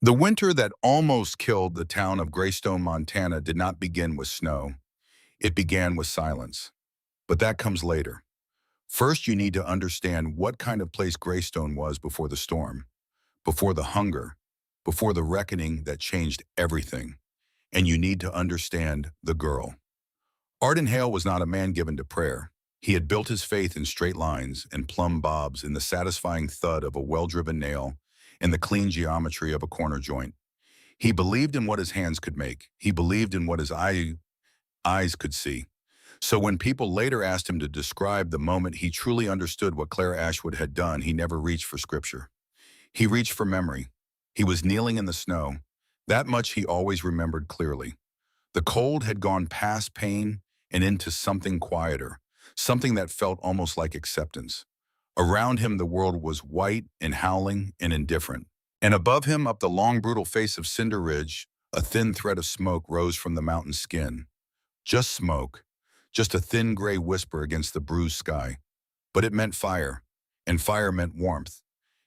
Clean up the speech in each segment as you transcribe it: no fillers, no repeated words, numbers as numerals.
The winter that almost killed the town of Greystone, Montana, did not begin with snow. It began with silence. But that comes later. First, you need to understand what kind of place Greystone was before the storm, before the hunger, before the reckoning that changed everything. And you need to understand the girl. Arden Hale was not a man given to prayer. He had built his faith in straight lines and plumb bobs, in the satisfying thud of a well-driven nail and the clean geometry of a corner joint. He believed in what his hands could make. He believed in what his eyes could see. So when people later asked him to describe the moment he truly understood what Clara Ashwood had done, he never reached for scripture. He reached for memory. He was kneeling in the snow. That much he always remembered clearly. The cold had gone past pain and into something quieter, something that felt almost like acceptance. Around him the world was white and howling and indifferent. And above him, up the long brutal face of Cinder Ridge, a thin thread of smoke rose from the mountain's skin. Just smoke, just a thin gray whisper against the bruised sky. But it meant fire, and fire meant warmth,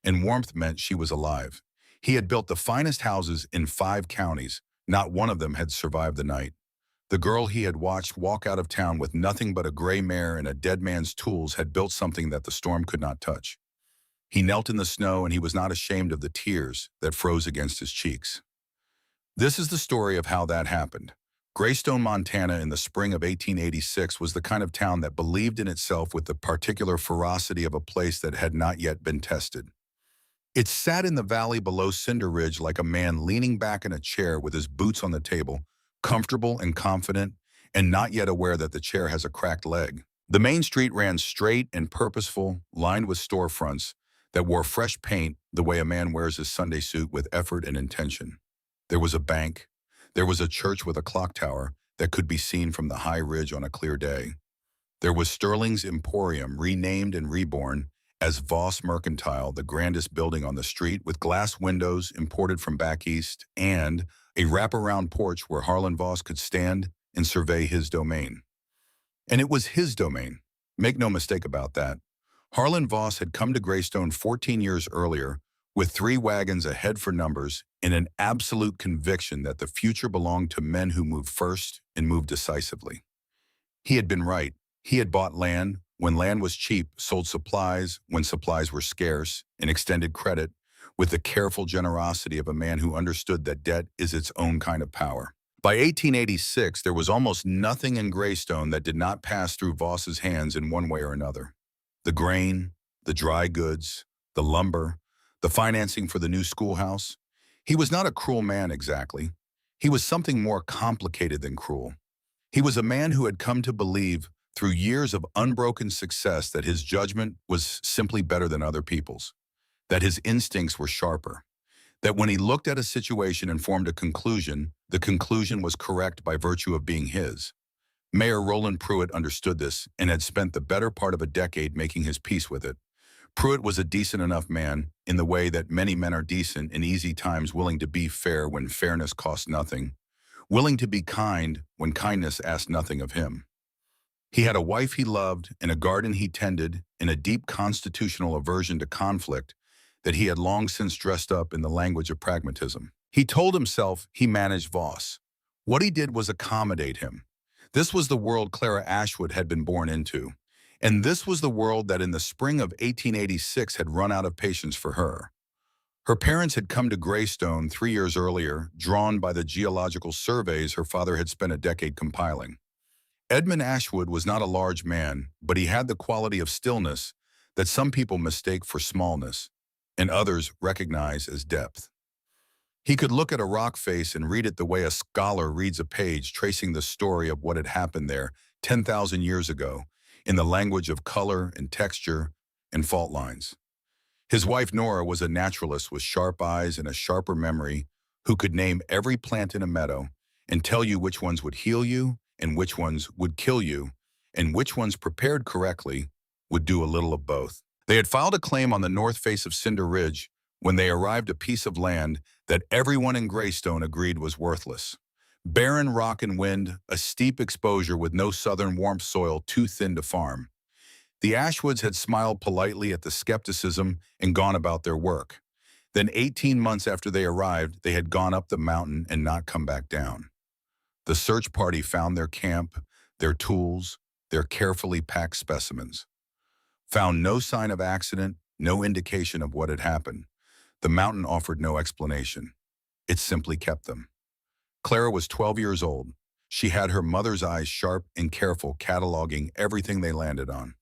and warmth meant she was alive. He had built the finest houses in 5 counties. Not one of them had survived the night. The girl he had watched walk out of town with nothing but a gray mare and a dead man's tools had built something that the storm could not touch. He knelt in the snow, and he was not ashamed of the tears that froze against his cheeks. This is the story of how that happened. Greystone, Montana in the spring of 1886 was the kind of town that believed in itself with the particular ferocity of a place that had not yet been tested. It sat in the valley below Cinder Ridge like a man leaning back in a chair with his boots on the table, comfortable and confident, and not yet aware that the chair has a cracked leg. The main street ran straight and purposeful, lined with storefronts that wore fresh paint the way a man wears his Sunday suit with effort and intention. There was a bank. There was a church with a clock tower that could be seen from the high ridge on a clear day. There was Sterling's Emporium, renamed and reborn as Voss Mercantile, the grandest building on the street, with glass windows imported from back east, and a wraparound porch where Harlan Voss could stand and survey his domain. And it was his domain. Make no mistake about that. Harlan Voss had come to Greystone 14 years earlier with 3 wagons ahead for numbers, in an absolute conviction that the future belonged to men who moved first and moved decisively. He had been right. He had bought land when land was cheap, sold supplies when supplies were scarce, and extended credit with the careful generosity of a man who understood that debt is its own kind of power. By 1886, there was almost nothing in Greystone that did not pass through Voss's hands in one way or another. The grain, the dry goods, the lumber, the financing for the new schoolhouse. He was not a cruel man exactly. He was something more complicated than cruel. He was a man who had come to believe, through years of unbroken success, that his judgment was simply better than other people's, that his instincts were sharper, that when he looked at a situation and formed a conclusion, the conclusion was correct by virtue of being his. Mayor Roland Pruitt understood this and had spent the better part of a decade making his peace with it. Pruitt was a decent enough man, in the way that many men are decent in easy times, willing to be fair when fairness costs nothing, willing to be kind when kindness asked nothing of him. He had a wife he loved and a garden he tended, and a deep constitutional aversion to conflict that he had long since dressed up in the language of pragmatism. He told himself he managed Voss. What he did was accommodate him. This was the world Clara Ashwood had been born into. And this was the world that in the spring of 1886 had run out of patience for her. Her parents had come to Greystone 3 years earlier, drawn by the geological surveys her father had spent a decade compiling. Edmund Ashwood was not a large man, but he had the quality of stillness that some people mistake for smallness, and others recognize as depth. He could look at a rock face and read it the way a scholar reads a page tracing the story of what had happened there 10,000 years ago, in the language of color and texture and fault lines. His wife Nora was a naturalist with sharp eyes and a sharper memory, who could name every plant in a meadow and tell you which ones would heal you and which ones would kill you, and which ones, prepared correctly, would do a little of both. They had filed a claim on the north face of Cinder Ridge when they arrived, a piece of land that everyone in Greystone agreed was worthless. Barren rock and wind, a steep exposure with no southern warmth, soil too thin to farm. The Ashwoods had smiled politely at the skepticism and gone about their work. Then 18 months after they arrived, they had gone up the mountain and not come back down. The search party found their camp, their tools, their carefully packed specimens. Found no sign of accident, no indication of what had happened. The mountain offered no explanation. It simply kept them. Clara was 12 years old. She had her mother's eyes sharp and careful, cataloging everything they landed on.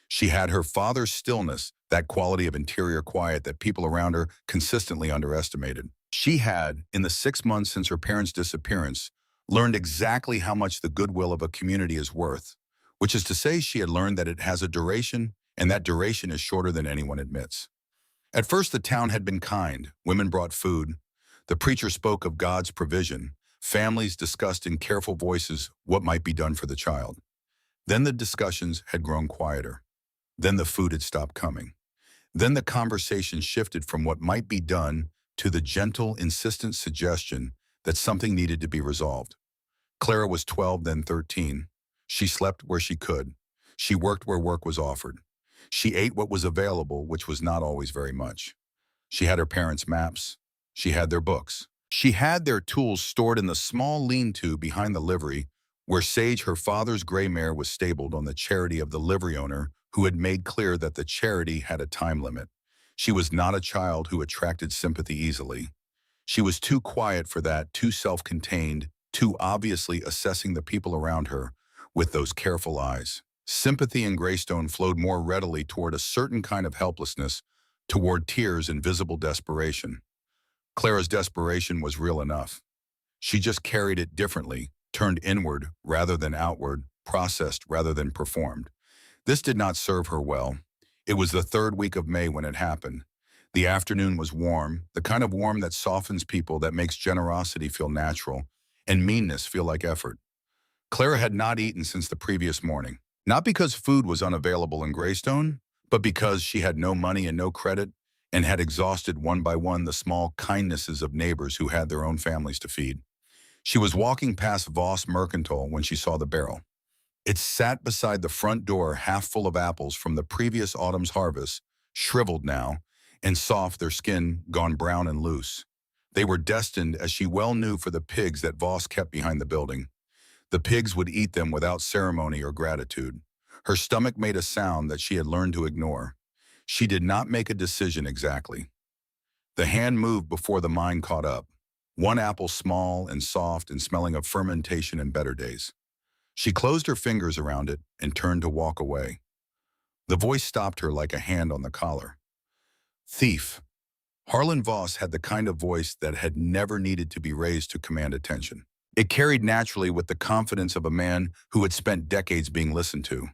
She had her father's stillness, that quality of interior quiet that people around her consistently underestimated. She had, in the 6 months since her parents' disappearance, learned exactly how much the goodwill of a community is worth, which is to say she had learned that it has a duration, and that duration is shorter than anyone admits. At first, the town had been kind. Women brought food. The preacher spoke of God's provision. Families discussed in careful voices what might be done for the child. Then the discussions had grown quieter. Then the food had stopped coming. Then the conversation shifted from what might be done to the gentle, insistent suggestion that something needed to be resolved. Clara was 12, then 13. She slept where she could. She worked where work was offered. She ate what was available, which was not always very much. She had her parents' maps. She had their books. She had their tools stored in the small lean-to behind the livery, where Sage, her father's gray mare, was stabled on the charity of the livery owner, who had made clear that the charity had a time limit. She was not a child who attracted sympathy easily. She was too quiet for that, too self-contained, too obviously assessing the people around her with those careful eyes. Sympathy in Greystone flowed more readily toward a certain kind of helplessness, toward tears and visible desperation. Clara's desperation was real enough. She just carried it differently, turned inward rather than outward, processed rather than performed. This did not serve her well. It was the third week of May when it happened. The afternoon was warm, the kind of warm that softens people, that makes generosity feel natural, and meanness feel like effort. Clara had not eaten since the previous morning. Not because food was unavailable in Greystone, but because she had no money and no credit, and had exhausted one by one the small kindnesses of neighbors who had their own families to feed. She was walking past Voss Mercantile when she saw the barrel. It sat beside the front door, half full of apples from the previous autumn's harvest, shriveled now, and soft, their skin gone brown and loose. They were destined, as she well knew, for the pigs that Voss kept behind the building. The pigs would eat them without ceremony or gratitude. Her stomach made a sound that she had learned to ignore. She did not make a decision exactly. The hand moved before the mind caught up. One apple small and soft and smelling of fermentation and better days. She closed her fingers around it and turned to walk away. The voice stopped her like a hand on the collar. Thief. Harlan Voss had the kind of voice that had never needed to be raised to command attention. It carried naturally with the confidence of a man who had spent decades being listened to.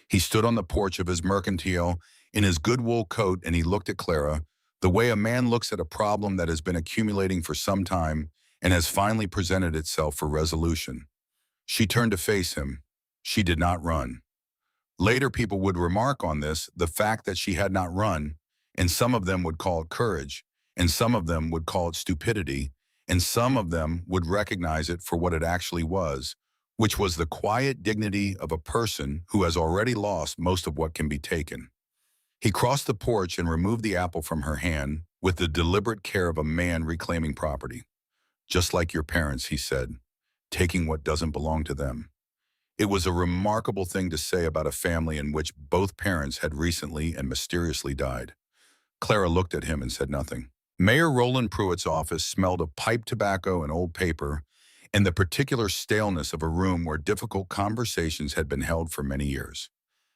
He stood on the porch of his mercantile in his good wool coat, and he looked at Clara the way a man looks at a problem that has been accumulating for some time and has finally presented itself for resolution. She turned to face him. She did not run. Later people would remark on this, the fact that she had not run, and some of them would call it courage, and some of them would call it stupidity, and some of them would recognize it for what it actually was, which was the quiet dignity of a person who has already lost most of what can be taken. He crossed the porch and removed the apple from her hand with the deliberate care of a man reclaiming property. Just like your parents, he said, taking what doesn't belong to them. It was a remarkable thing to say about a family in which both parents had recently and mysteriously died. Clara looked at him and said nothing. Mayor Roland Pruitt's office smelled of pipe tobacco and old paper, and the particular staleness of a room where difficult conversations had been held for many years.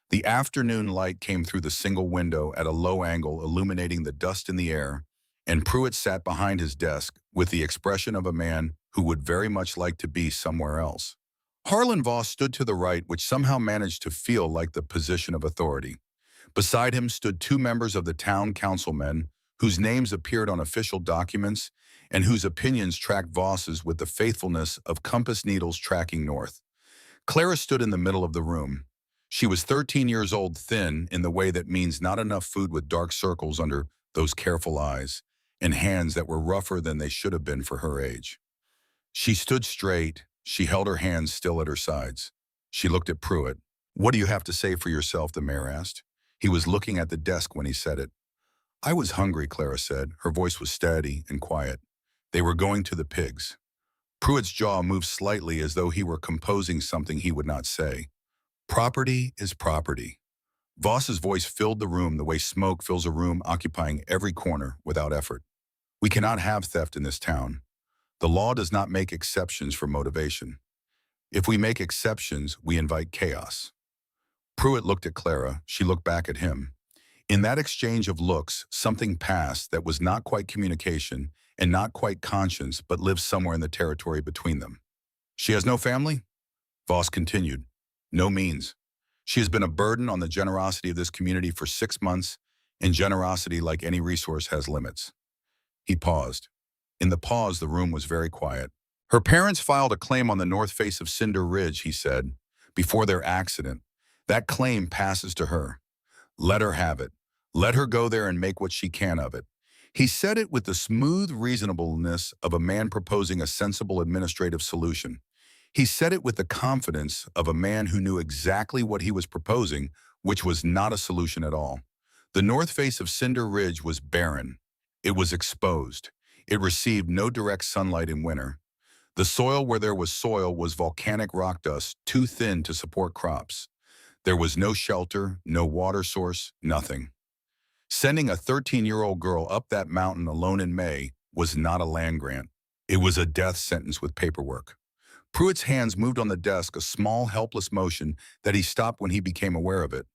The afternoon light came through the single window at a low angle, illuminating the dust in the air, and Pruitt sat behind his desk with the expression of a man who would very much like to be somewhere else. Harlan Voss stood to the right, which somehow managed to feel like the position of authority. Beside him stood two members of the town councilmen, whose names appeared on official documents and whose opinions tracked Voss's with the faithfulness of compass needles tracking north. Clara stood in the middle of the room. She was 13 years old, thin in the way that means not enough food, with dark circles under those careful eyes, and hands that were rougher than they should have been for her age. She stood straight. She held her hands still at her sides. She looked at Pruitt. "What do you have to say for yourself?" the mayor asked. He was looking at the desk when he said it. I was hungry, Clara said. Her voice was steady and quiet. They were going to the pigs. Pruitt's jaw moved slightly as though he were composing something he would not say. Property is property. Voss's voice filled the room the way smoke fills a room, occupying every corner without effort. We cannot have theft in this town. The law does not make exceptions for motivation. If we make exceptions, we invite chaos. Pruitt looked at Clara. She looked back at him. In that exchange of looks, something passed that was not quite communication and not quite conscience, but lived somewhere in the territory between them. She has no family? Voss continued. No means. She has been a burden on the generosity of this community for 6 months, and generosity, like any resource, has limits. He paused. In the pause, the room was very quiet. Her parents filed a claim on the north face of Cinder Ridge, he said, before their accident. That claim passes to her. Let her have it. Let her go there and make what she can of it. He said it with the smooth reasonableness of a man proposing a sensible administrative solution. He said it with the confidence of a man who knew exactly what he was proposing, which was not a solution at all. The north face of Cinder Ridge was barren. It was exposed. It received no direct sunlight in winter. The soil where there was soil was volcanic rock dust, too thin to support crops. There was no shelter, no water source, nothing. Sending a 13-year-old girl up that mountain alone in May was not a land grant. It was a death sentence with paperwork. Pruitt's hands moved on the desk, a small, helpless motion that he stopped when he became aware of it.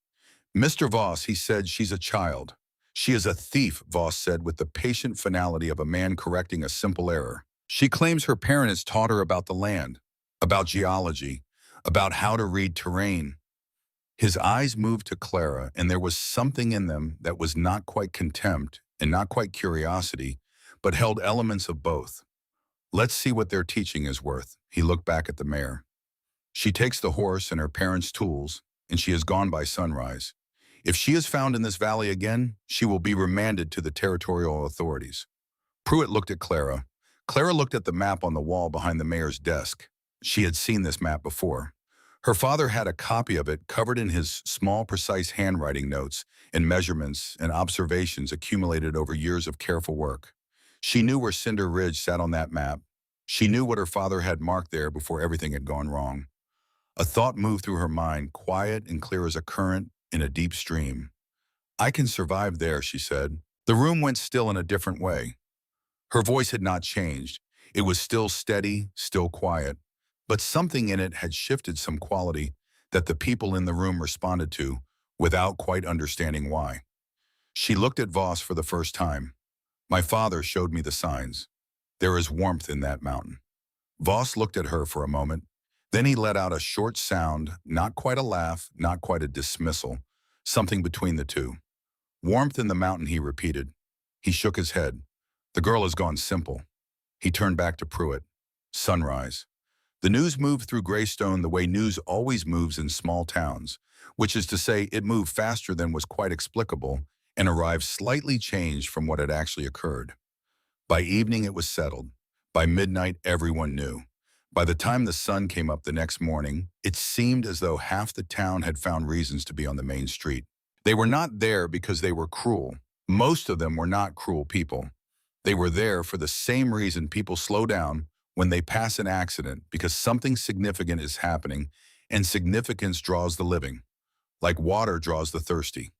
Mr. Voss, he said, she's a child. She is a thief, Voss said with the patient finality of a man correcting a simple error. She claims her parents taught her about the land, about geology, about how to read terrain. His eyes moved to Clara, and there was something in them that was not quite contempt and not quite curiosity, but held elements of both. Let's see what their teaching is worth. He looked back at the mare. She takes the horse and her parents' tools, and she is gone by sunrise. If she is found in this valley again, she will be remanded to the territorial authorities. Pruitt looked at Clara. Clara looked at the map on the wall behind the mayor's desk. She had seen this map before. Her father had a copy of it covered in his small, precise handwriting notes and measurements and observations accumulated over years of careful work. She knew where Cinder Ridge sat on that map. She knew what her father had marked there before everything had gone wrong. A thought moved through her mind, quiet and clear as a current in a deep stream. I can survive there, she said. The room went still in a different way. Her voice had not changed. It was still steady, still quiet. But something in it had shifted some quality that the people in the room responded to without quite understanding why. She looked at Voss for the first time. My father showed me the signs. There is warmth in that mountain. Voss looked at her for a moment. Then he let out a short sound, not quite a laugh, not quite a dismissal, something between the two. Warmth in the mountain, he repeated. He shook his head. The girl has gone simple. He turned back to Pruitt. Sunrise. The news moved through Greystone the way news always moves in small towns, which is to say it moved faster than was quite explicable and arrived slightly changed from what had actually occurred. By evening it was settled. By midnight everyone knew. By the time the sun came up the next morning, it seemed as though half the town had found reasons to be on the main street. They were not there because they were cruel. Most of them were not cruel people. They were there for the same reason people slow down when they pass an accident, because something significant is happening, and significance draws the living, like water draws the thirsty.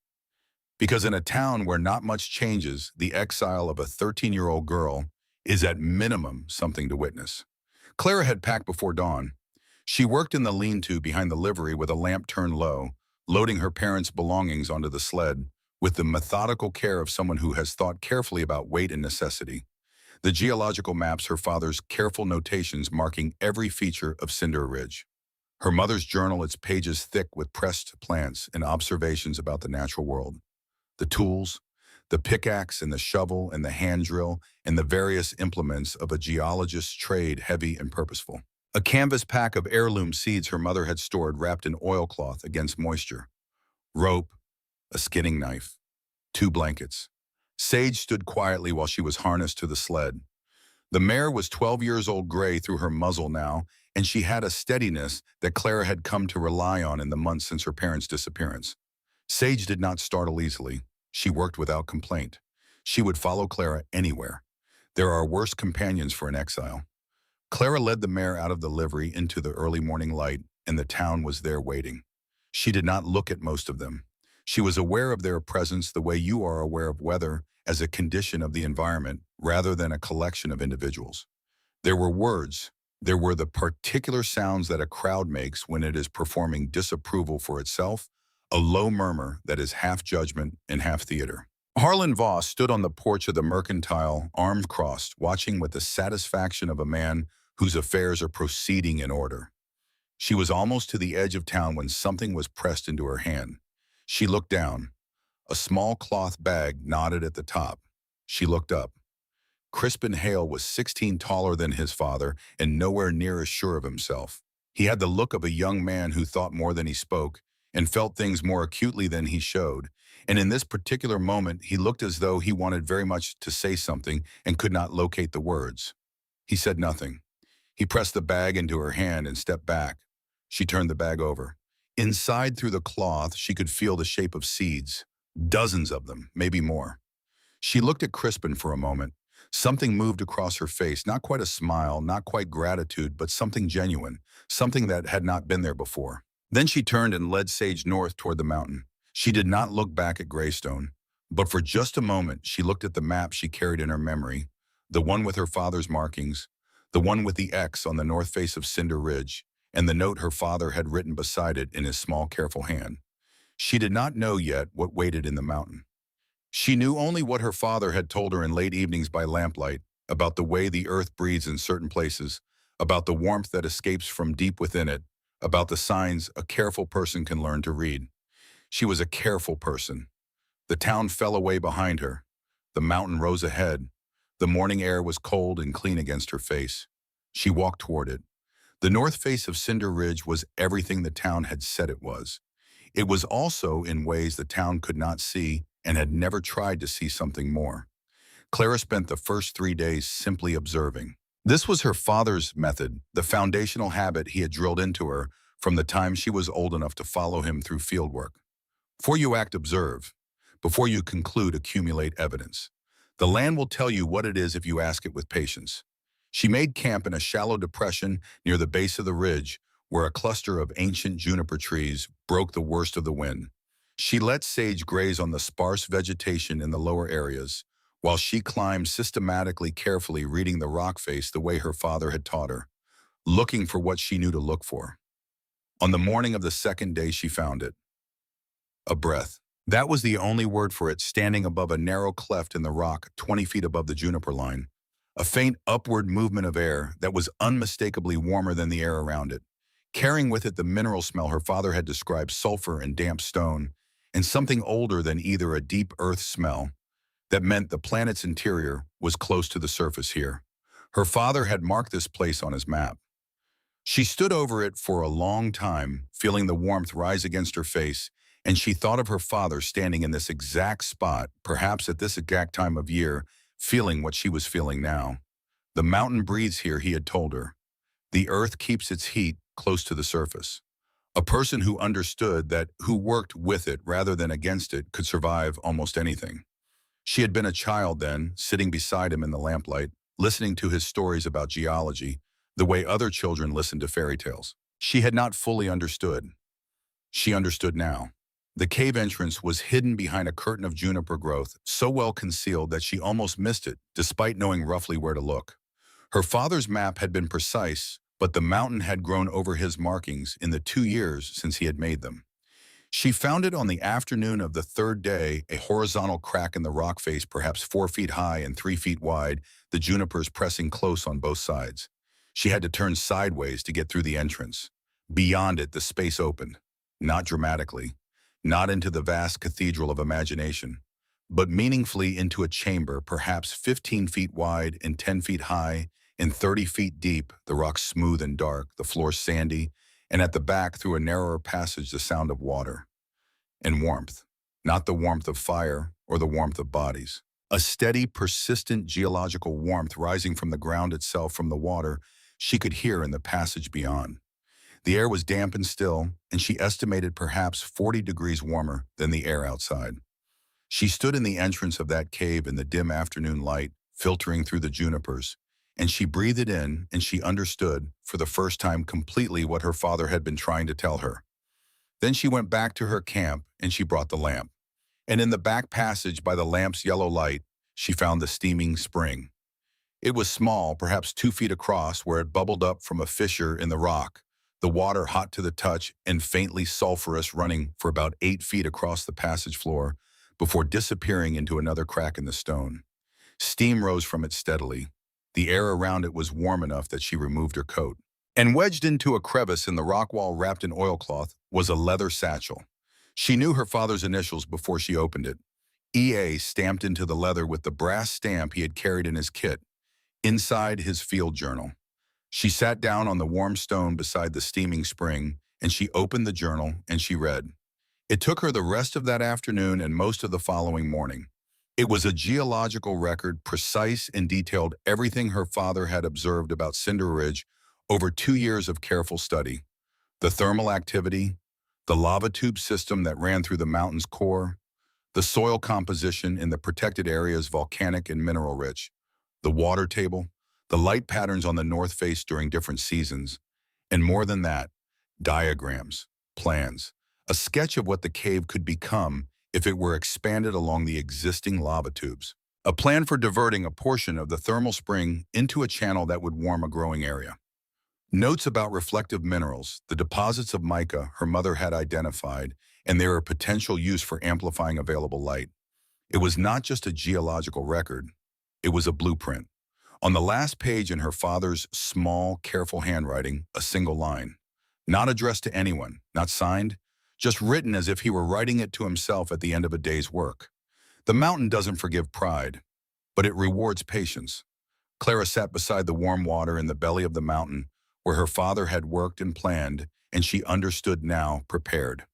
Because in a town where not much changes, the exile of a 13-year-old girl is at minimum something to witness. Clara had packed before dawn. She worked in the lean-to behind the livery with a lamp turned low, loading her parents' belongings onto the sled with the methodical care of someone who has thought carefully about weight and necessity. The geological maps, her father's careful notations marking every feature of Cinder Ridge. Her mother's journal, its pages thick with pressed plants and observations about the natural world. The tools, the pickaxe and the shovel and the hand drill and the various implements of a geologist's trade, heavy and purposeful. A canvas pack of heirloom seeds her mother had stored wrapped in oilcloth against moisture. Rope, a skinning knife, 2 blankets. Sage stood quietly while she was harnessed to the sled. The mare was 12 years old, gray through her muzzle now, and she had a steadiness that Clara had come to rely on in the months since her parents' disappearance. Sage did not startle easily. She worked without complaint. She would follow Clara anywhere. There are worse companions for an exile. Clara led the mare out of the livery into the early morning light, and the town was there waiting. She did not look at most of them. She was aware of their presence the way you are aware of weather as a condition of the environment rather than a collection of individuals. There were words. There were the particular sounds that a crowd makes when it is performing disapproval for itself, a low murmur that is half judgment and half theater. Harlan Voss stood on the porch of the Mercantile, arms crossed, watching with the satisfaction of a man whose affairs are proceeding in order. She was almost to the edge of town when something was pressed into her hand. She looked down. A small cloth bag nodded at the top. She looked up. Crispin Hale was 16 taller than his father and nowhere near as sure of himself. He had the look of a young man who thought more than he spoke and felt things more acutely than he showed. And in this particular moment, he looked as though he wanted very much to say something and could not locate the words. He said nothing. He pressed the bag into her hand and stepped back. She turned the bag over. Inside through the cloth, she could feel the shape of seeds. Dozens of them, maybe more. She looked at Crispin for a moment. Something moved across her face, not quite a smile, not quite gratitude, but something genuine, something that had not been there before. Then she turned and led Sage north toward the mountain. She did not look back at Greystone, but for just a moment she looked at the map she carried in her memory, the one with her father's markings, the one with the X on the north face of Cinder Ridge, and the note her father had written beside it in his small, careful hand. She did not know yet what waited in the mountain. She knew only what her father had told her in late evenings by lamplight, about the way the earth breathes in certain places, about the warmth that escapes from deep within it, about the signs a careful person can learn to read. She was a careful person. The town fell away behind her. The mountain rose ahead. The morning air was cold and clean against her face. She walked toward it. The north face of Cinder Ridge was everything the town had said it was. It was also in ways the town could not see and had never tried to see something more. Clara spent the first 3 days simply observing. This was her father's method, the foundational habit he had drilled into her from the time she was old enough to follow him through fieldwork. Before you act, observe. Before you conclude, accumulate evidence. The land will tell you what it is if you ask it with patience. She made camp in a shallow depression near the base of the ridge, where a cluster of ancient juniper trees broke the worst of the wind. She let Sage graze on the sparse vegetation in the lower areas, while she climbed systematically, carefully reading the rock face the way her father had taught her, looking for what she knew to look for. On the morning of the second day, she found it. A breath. That was the only word for it, standing above a narrow cleft in the rock 20 feet above the juniper line. A faint upward movement of air that was unmistakably warmer than the air around it, carrying with it the mineral smell her father had described, sulfur and damp stone, and something older than either, a deep earth smell that meant the planet's interior was close to the surface here. Her father had marked this place on his map. She stood over it for a long time, feeling the warmth rise against her face, and she thought of her father standing in this exact spot, perhaps at this exact time of year, feeling what she was feeling now. The mountain breathes here, he had told her. The earth keeps its heat close to the surface. A person who understood that, who worked with it rather than against it, could survive almost anything. She had been a child then, sitting beside him in the lamplight, listening to his stories about geology, the way other children listen to fairy tales. She had not fully understood. She understood now. The cave entrance was hidden behind a curtain of juniper growth, so well concealed that she almost missed it, despite knowing roughly where to look. Her father's map had been precise, but the mountain had grown over his markings in the 2 years since he had made them. She found it on the afternoon of the third day, a horizontal crack in the rock face, perhaps 4 feet high and 3 feet wide, the junipers pressing close on both sides. She had to turn sideways to get through the entrance. Beyond it, the space opened, not dramatically, not into the vast cathedral of imagination, but meaningfully into a chamber perhaps 15 feet wide and 10 feet high and 30 feet deep, the rocks smooth and dark, the floor sandy, and at the back, through a narrower passage, the sound of water. And warmth, not the warmth of fire or the warmth of bodies. A steady, persistent geological warmth rising from the ground itself, from the water, she could hear in the passage beyond. The air was damp and still, and she estimated perhaps 40 degrees warmer than the air outside. She stood in the entrance of that cave in the dim afternoon light, filtering through the junipers, and she breathed it in and she understood, for the first time completely, what her father had been trying to tell her. Then she went back to her camp and she brought the lamp. And in the back passage by the lamp's yellow light, she found the steaming spring. It was small, perhaps 2 feet across, where it bubbled up from a fissure in the rock, the water hot to the touch and faintly sulphurous, running for about 8 feet across the passage floor before disappearing into another crack in the stone. Steam rose from it steadily. The air around it was warm enough that she removed her coat. And wedged into a crevice in the rock wall wrapped in oilcloth was a leather satchel. She knew her father's initials before she opened it. EA stamped into the leather with the brass stamp he had carried in his kit. Inside, his field journal. She sat down on the warm stone beside the steaming spring, and she opened the journal and she read. It took her the rest of that afternoon and most of the following morning. It was a geological record, precise and detailed everything her father had observed about Cinder Ridge over 2 years of careful study. The thermal activity, the lava tube system that ran through the mountain's core, the soil composition in the protected areas volcanic and mineral rich, the water table, the light patterns on the north face during different seasons, and more than that, diagrams, plans, a sketch of what the cave could become if it were expanded along the existing lava tubes, a plan for diverting a portion of the thermal spring into a channel that would warm a growing area. Notes about reflective minerals, the deposits of mica her mother had identified, and their potential use for amplifying available light. It was not just a geological record, it was a blueprint. On the last page in her father's small, careful handwriting, a single line. Not addressed to anyone, not signed, just written as if he were writing it to himself at the end of a day's work. The mountain doesn't forgive pride, but it rewards patience. Clara sat beside the warm water in the belly of the mountain, where her father had worked and planned, and she understood now, prepared.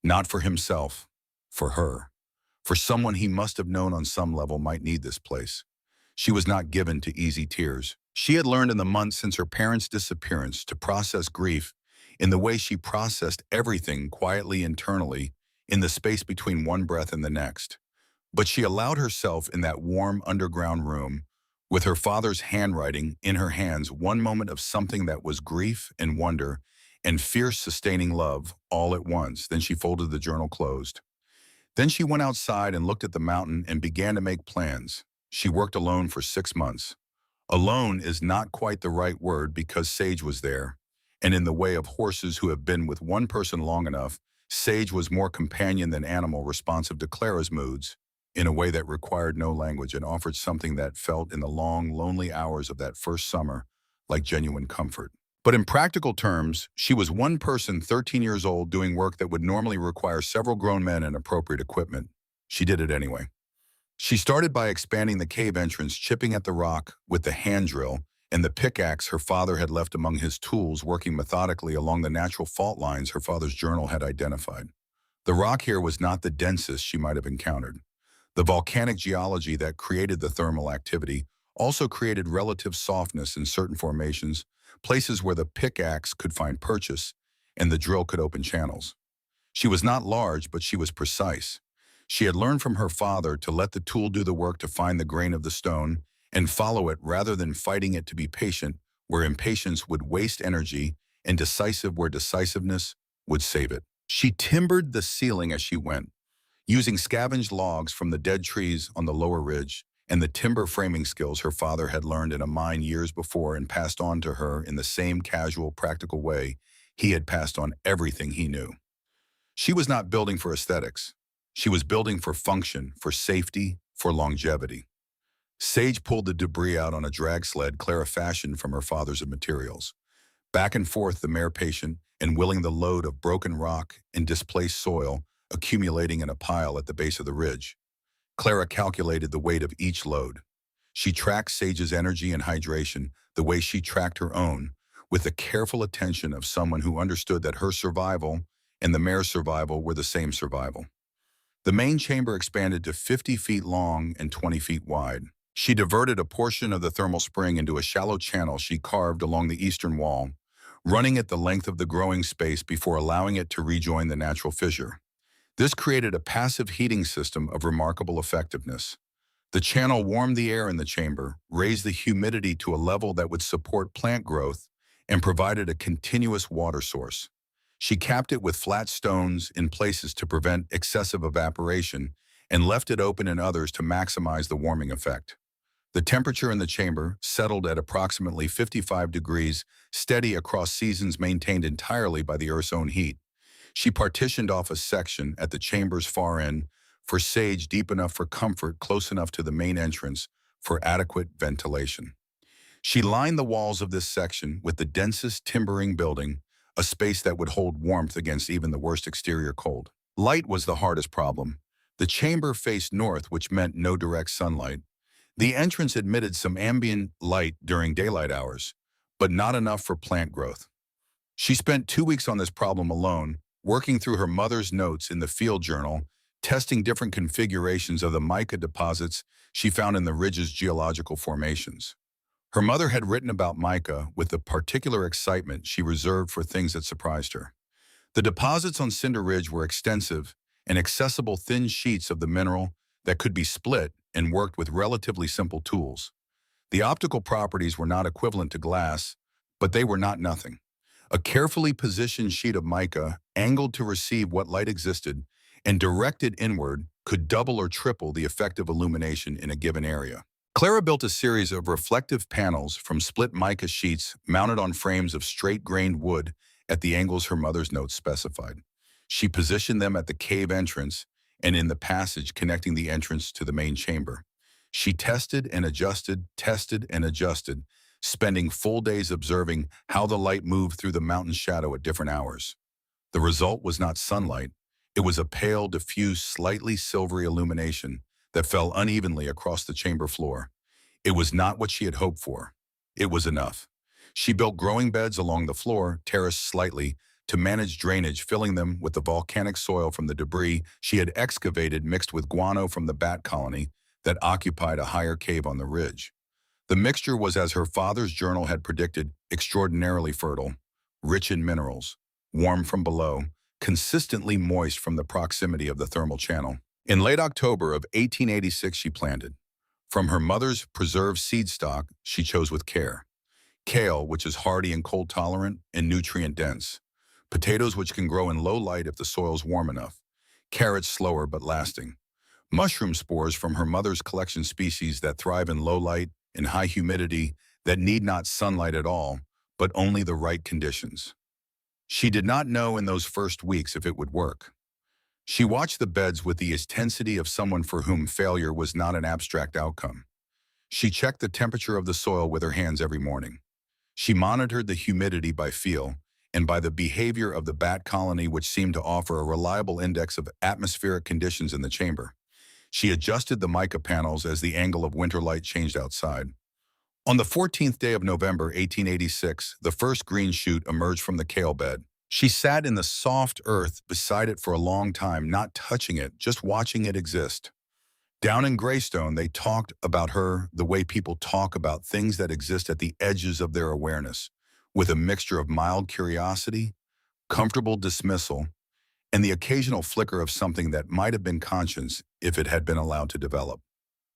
Not for himself, for her. For someone he must have known on some level might need this place. She was not given to easy tears. She had learned in the months since her parents' disappearance to process grief in the way she processed everything quietly internally in the space between one breath and the next. But she allowed herself in that warm underground room, with her father's handwriting in her hands, one moment of something that was grief and wonder and fierce sustaining love all at once. Then she folded the journal closed. Then she went outside and looked at the mountain and began to make plans. She worked alone for 6 months. Alone is not quite the right word because Sage was there. And in the way of horses who have been with one person long enough, Sage was more companion than animal, responsive to Clara's moods, in a way that required no language and offered something that felt in the long, lonely hours of that first summer like genuine comfort. But in practical terms, she was one person 13 years old doing work that would normally require several grown men and appropriate equipment. She did it anyway. She started by expanding the cave entrance, chipping at the rock with the hand drill and the pickaxe her father had left among his tools, working methodically along the natural fault lines her father's journal had identified. The rock here was not the densest she might have encountered. The volcanic geology that created the thermal activity also created relative softness in certain formations, places where the pickaxe could find purchase and the drill could open channels. She was not large, but she was precise. She had learned from her father to let the tool do the work to find the grain of the stone and follow it rather than fighting it, to be patient where impatience would waste energy and decisive where decisiveness would save it. She timbered the ceiling as she went, using scavenged logs from the dead trees on the lower ridge and the timber framing skills her father had learned in a mine years before and passed on to her in the same casual, practical way he had passed on everything he knew. She was not building for aesthetics. She was building for function, for safety, for longevity. Sage pulled the debris out on a drag sled Clara fashioned from her father's materials. Back and forth the mare patient and willing the load of broken rock and displaced soil accumulating in a pile at the base of the ridge. Clara calculated the weight of each load. She tracked Sage's energy and hydration the way she tracked her own, with the careful attention of someone who understood that her survival and the mare's survival were the same survival. The main chamber expanded to 50 feet long and 20 feet wide. She diverted a portion of the thermal spring into a shallow channel she carved along the eastern wall, running it the length of the growing space before allowing it to rejoin the natural fissure. This created a passive heating system of remarkable effectiveness. The channel warmed the air in the chamber, raised the humidity to a level that would support plant growth, and provided a continuous water source. She capped it with flat stones in places to prevent excessive evaporation and left it open in others to maximize the warming effect. The temperature in the chamber settled at approximately 55 degrees, steady across seasons maintained entirely by the Earth's own heat. She partitioned off a section at the chamber's far end for sage deep enough for comfort, close enough to the main entrance for adequate ventilation. She lined the walls of this section with the densest timbering building, a space that would hold warmth against even the worst exterior cold. Light was the hardest problem. The chamber faced north, which meant no direct sunlight. The entrance admitted some ambient light during daylight hours, but not enough for plant growth. She spent 2 weeks on this problem alone, working through her mother's notes in the field journal, testing different configurations of the mica deposits she found in the ridge's geological formations. Her mother had written about mica with the particular excitement she reserved for things that surprised her. The deposits on Cinder Ridge were extensive and accessible thin sheets of the mineral that could be split and worked with relatively simple tools. The optical properties were not equivalent to glass, but they were not nothing. A carefully positioned sheet of mica, angled to receive what light existed, and directed inward, could double or triple the effective illumination in a given area. Clara built a series of reflective panels from split mica sheets mounted on frames of straight-grained wood at the angles her mother's notes specified. She positioned them at the cave entrance and in the passage connecting the entrance to the main chamber. She tested and adjusted, spending full days observing how the light moved through the mountain shadow at different hours. The result was not sunlight. It was a pale, diffuse, slightly silvery illumination that fell unevenly across the chamber floor. It was not what she had hoped for. It was enough. She built growing beds along the floor, terraced slightly, to manage drainage, filling them with the volcanic soil from the debris she had excavated mixed with guano from the bat colony that occupied a higher cave on the ridge. The mixture was, as her father's journal had predicted, extraordinarily fertile, rich in minerals, warm from below, consistently moist from the proximity of the thermal channel. In late October of 1886 she planted. From her mother's preserved seed stock she chose with care. Kale, which is hardy and cold-tolerant and nutrient-dense. Potatoes, which can grow in low light if the soil's warm enough. Carrots, slower but lasting. Mushroom spores from her mother's collection species that thrive in low light and high humidity, that need not sunlight at all, but only the right conditions. She did not know in those first weeks if it would work. She watched the beds with the intensity of someone for whom failure was not an abstract outcome. She checked the temperature of the soil with her hands every morning. She monitored the humidity by feel and by the behavior of the bat colony, which seemed to offer a reliable index of atmospheric conditions in the chamber. She adjusted the mica panels as the angle of winter light changed outside. On the 14th day of November 1886, the first green shoot emerged from the kale bed. She sat in the soft earth beside it for a long time, not touching it, just watching it exist. Down in Greystone, they talked about her the way people talk about things that exist at the edges of their awareness, with a mixture of mild curiosity, comfortable dismissal, and the occasional flicker of something that might have been conscious if it had been allowed to develop.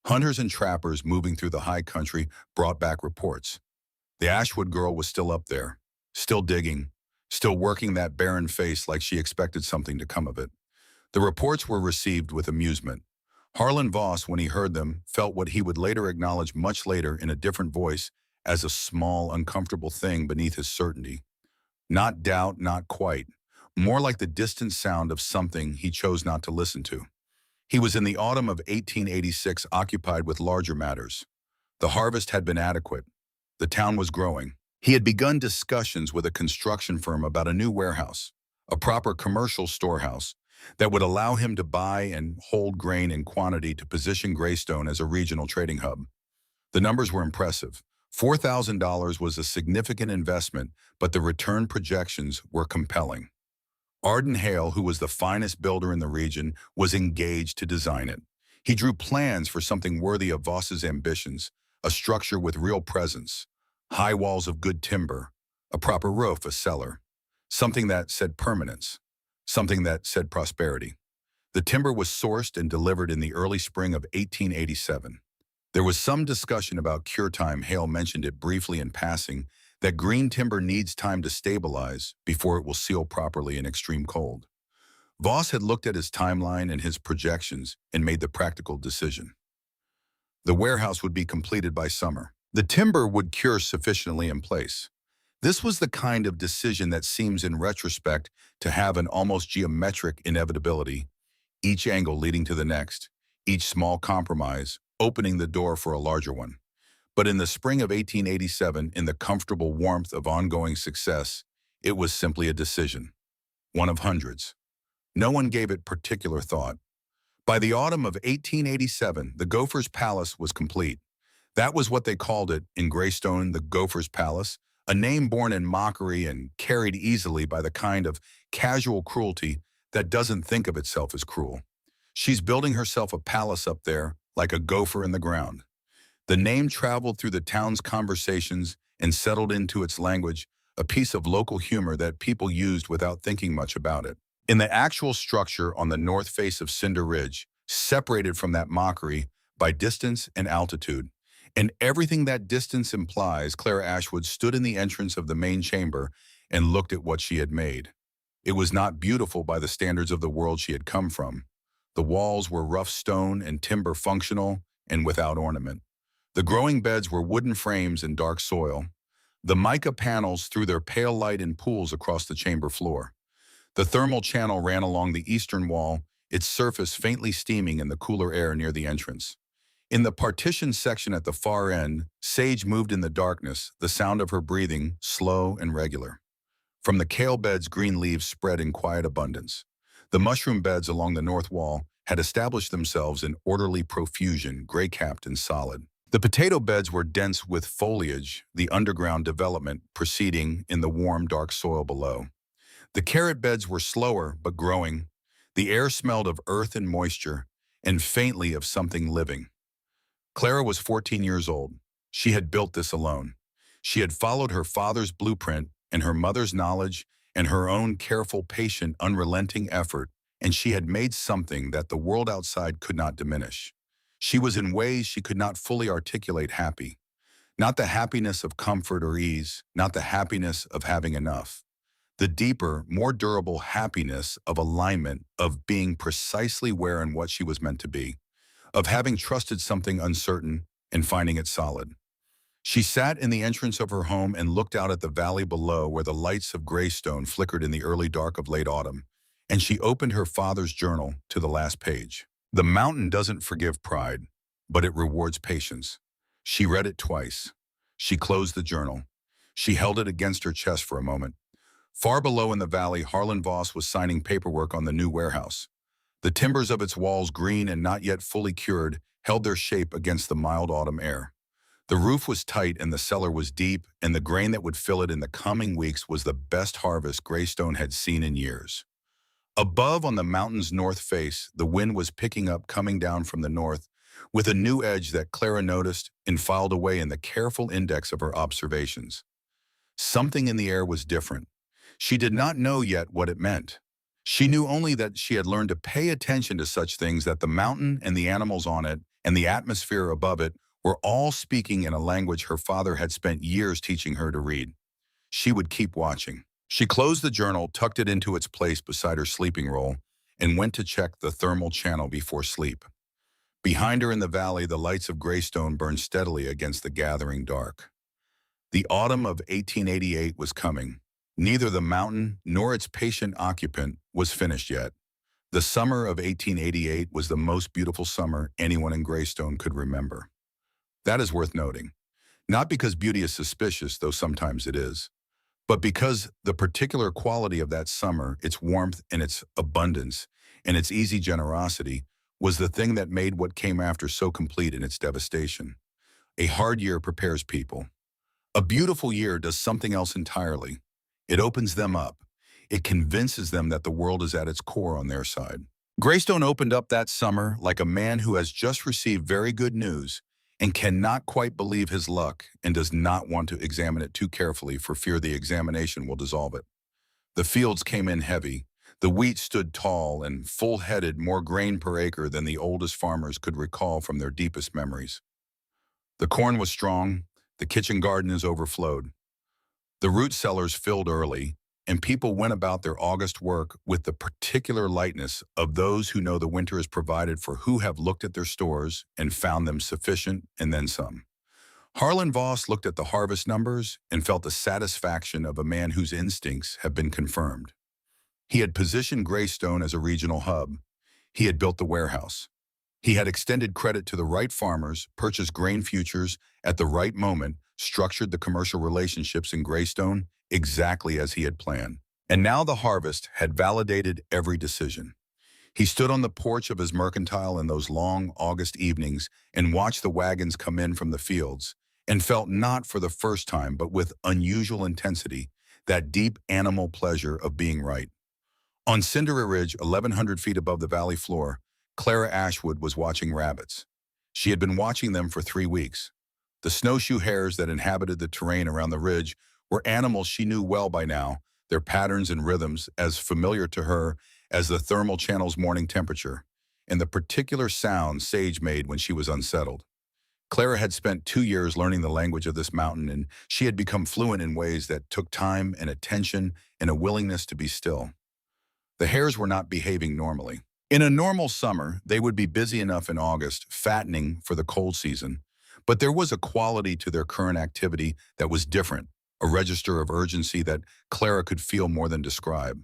Hunters and trappers moving through the high country brought back reports. The Ashwood girl was still up there, still digging, still working that barren face like she expected something to come of it. The reports were received with amusement. Harlan Voss, when he heard them, felt what he would later acknowledge much later in a different voice as a small, uncomfortable thing beneath his certainty. Not doubt, not quite. More like the distant sound of something he chose not to listen to. He was in the autumn of 1886 occupied with larger matters. The harvest had been adequate. The town was growing. He had begun discussions with a construction firm about a new warehouse, a proper commercial storehouse that would allow him to buy and hold grain in quantity to position Greystone as a regional trading hub. The numbers were impressive. $4,000 was a significant investment, but the return projections were compelling. Arden Hale, who was the finest builder in the region, was engaged to design it. He drew plans for something worthy of Voss's ambitions, a structure with real presence, high walls of good timber, a proper roof, a cellar, something that said permanence, something that said prosperity. The timber was sourced and delivered in the early spring of 1887. There was some discussion about cure time. Hale mentioned it briefly in passing, that green timber needs time to stabilize before it will seal properly in extreme cold. Voss had looked at his timeline and his projections and made the practical decision. The warehouse would be completed by summer. The timber would cure sufficiently in place. This was the kind of decision that seems in retrospect to have an almost geometric inevitability, each angle leading to the next, each small compromise, opening the door for a larger one. But in the spring of 1887, in the comfortable warmth of ongoing success, it was simply a decision, one of hundreds. No one gave it particular thought. By the autumn of 1887, the Gopher's Palace was complete. That was what they called it in Greystone, the Gopher's Palace, a name born in mockery and carried easily by the kind of casual cruelty that doesn't think of itself as cruel. She's building herself a palace up there, like a gopher in the ground. The name traveled through the town's conversations and settled into its language, a piece of local humor that people used without thinking much about it. In the actual structure on the north face of Cinder Ridge, separated from that mockery by distance and altitude, and everything that distance implies, Clara Ashwood stood in the entrance of the main chamber and looked at what she had made. It was not beautiful by the standards of the world she had come from. The walls were rough stone and timber, functional and without ornament. The growing beds were wooden frames in dark soil. The mica panels threw their pale light in pools across the chamber floor. The thermal channel ran along the eastern wall, its surface faintly steaming in the cooler air near the entrance. In the partition section at the far end, Sage moved in the darkness, the sound of her breathing slow and regular. From the kale beds, green leaves spread in quiet abundance. The mushroom beds along the north wall had established themselves in orderly profusion, gray-capped and solid. The potato beds were dense with foliage, the underground development proceeding in the warm, dark soil below. The carrot beds were slower but growing. The air smelled of earth and moisture, and faintly of something living. Clara was 14 years old. She had built this alone. She had followed her father's blueprint and her mother's knowledge and her own careful, patient, unrelenting effort, and she had made something that the world outside could not diminish. She was in ways she could not fully articulate happy. Not the happiness of comfort or ease, not the happiness of having enough. The deeper, more durable happiness of alignment, of being precisely where and what she was meant to be, of having trusted something uncertain and finding it solid. She sat in the entrance of her home and looked out at the valley below where the lights of Greystone flickered in the early dark of late autumn, and she opened her father's journal to the last page. The mountain doesn't forgive pride, but it rewards patience. She read it twice. She closed the journal. She held it against her chest for a moment. Far below in the valley, Harlan Voss was signing paperwork on the new warehouse. The timbers of its walls, green and not yet fully cured, held their shape against the mild autumn air. The roof was tight and the cellar was deep, and the grain that would fill it in the coming weeks was the best harvest Greystone had seen in years. Above on the mountain's north face, the wind was picking up, coming down from the north, with a new edge that Clara noticed and filed away in the careful index of her observations. Something in the air was different. She did not know yet what it meant. She knew only that she had learned to pay attention to such things, that the mountain and the animals on it and the atmosphere above it were all speaking in a language her father had spent years teaching her to read. She would keep watching. She closed the journal, tucked it into its place beside her sleeping roll, and went to check the thermal channel before sleep. Behind her in the valley, the lights of Greystone burned steadily against the gathering dark. The autumn of 1888 was coming. Neither the mountain nor its patient occupant was finished yet. The summer of 1888 was the most beautiful summer anyone in Greystone could remember. That is worth noting. Not because beauty is suspicious, though sometimes it is, but because the particular quality of that summer, its warmth and its abundance and its easy generosity, was the thing that made what came after so complete in its devastation. A hard year prepares people. A beautiful year does something else entirely. It opens them up. It convinces them that the world is at its core on their side. Greystone opened up that summer like a man who has just received very good news and cannot quite believe his luck and does not want to examine it too carefully for fear the examination will dissolve it. The fields came in heavy. The wheat stood tall and full-headed, more grain per acre than the oldest farmers could recall from their deepest memories. The corn was strong, the kitchen gardens overflowed. The root cellars filled early, and people went about their August work with the particular lightness of those who know the winter is provided for, who have looked at their stores and found them sufficient and then some. Harlan Voss looked at the harvest numbers and felt the satisfaction of a man whose instincts have been confirmed. He had positioned Greystone as a regional hub. He had built the warehouse. He had extended credit to the right farmers, purchased grain futures at the right moment, structured the commercial relationships in Greystone exactly as he had planned. And now the harvest had validated every decision. He stood on the porch of his mercantile in those long August evenings and watched the wagons come in from the fields, and felt, not for the first time but with unusual intensity, that deep animal pleasure of being right. On Cinderer Ridge, 1,100 feet above the valley floor, Clara Ashwood was watching rabbits. She had been watching them for 3 weeks. The snowshoe hares that inhabited the terrain around the ridge were animals she knew well by now, their patterns and rhythms as familiar to her as the thermal channel's morning temperature, and the particular sound Sage made when she was unsettled. Clara had spent 2 years learning the language of this mountain, and she had become fluent in ways that took time and attention and a willingness to be still. The hares were not behaving normally. In a normal summer, they would be busy enough in August, fattening for the cold season, but there was a quality to their current activity that was different, a register of urgency that Clara could feel more than describe.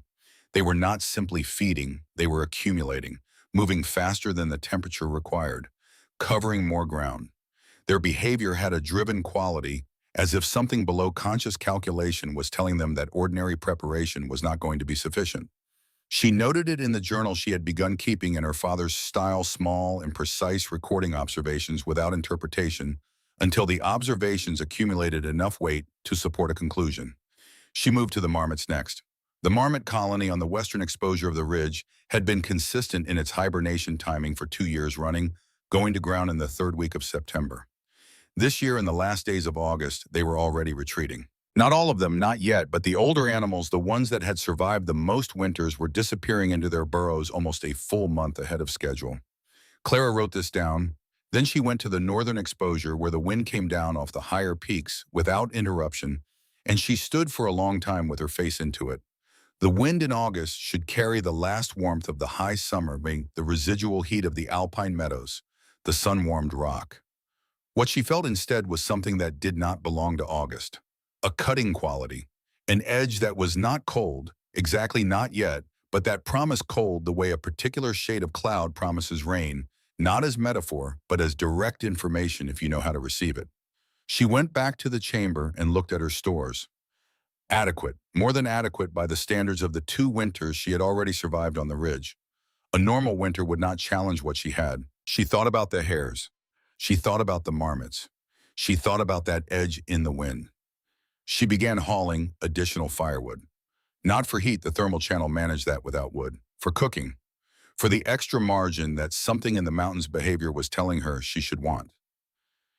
They were not simply feeding, they were accumulating, moving faster than the temperature required, covering more ground. Their behavior had a driven quality, as if something below conscious calculation was telling them that ordinary preparation was not going to be sufficient. She noted it in the journal she had begun keeping in her father's style, small and precise recording observations without interpretation, until the observations accumulated enough weight to support a conclusion. She moved to the marmots next. The marmot colony on the western exposure of the ridge had been consistent in its hibernation timing for 2 years running, going to ground in the 3rd week of September. This year, in the last days of August, they were already retreating. Not all of them, not yet, but the older animals, the ones that had survived the most winters, were disappearing into their burrows almost a full month ahead of schedule. Clara wrote this down. Then she went to the northern exposure where the wind came down off the higher peaks without interruption, and she stood for a long time with her face into it. The wind in August should carry the last warmth of the high summer, being the residual heat of the alpine meadows, the sun-warmed rock. What she felt instead was something that did not belong to August. A cutting quality, an edge that was not cold, exactly not yet, but that promised cold the way a particular shade of cloud promises rain, not as metaphor, but as direct information if you know how to receive it. She went back to the chamber and looked at her stores. Adequate, more than adequate by the standards of the 2 winters she had already survived on the ridge. A normal winter would not challenge what she had. She thought about the hares. She thought about the marmots. She thought about that edge in the wind. She began hauling additional firewood. Not for heat, the thermal channel managed that without wood. For cooking. For the extra margin that something in the mountain's behavior was telling her she should want.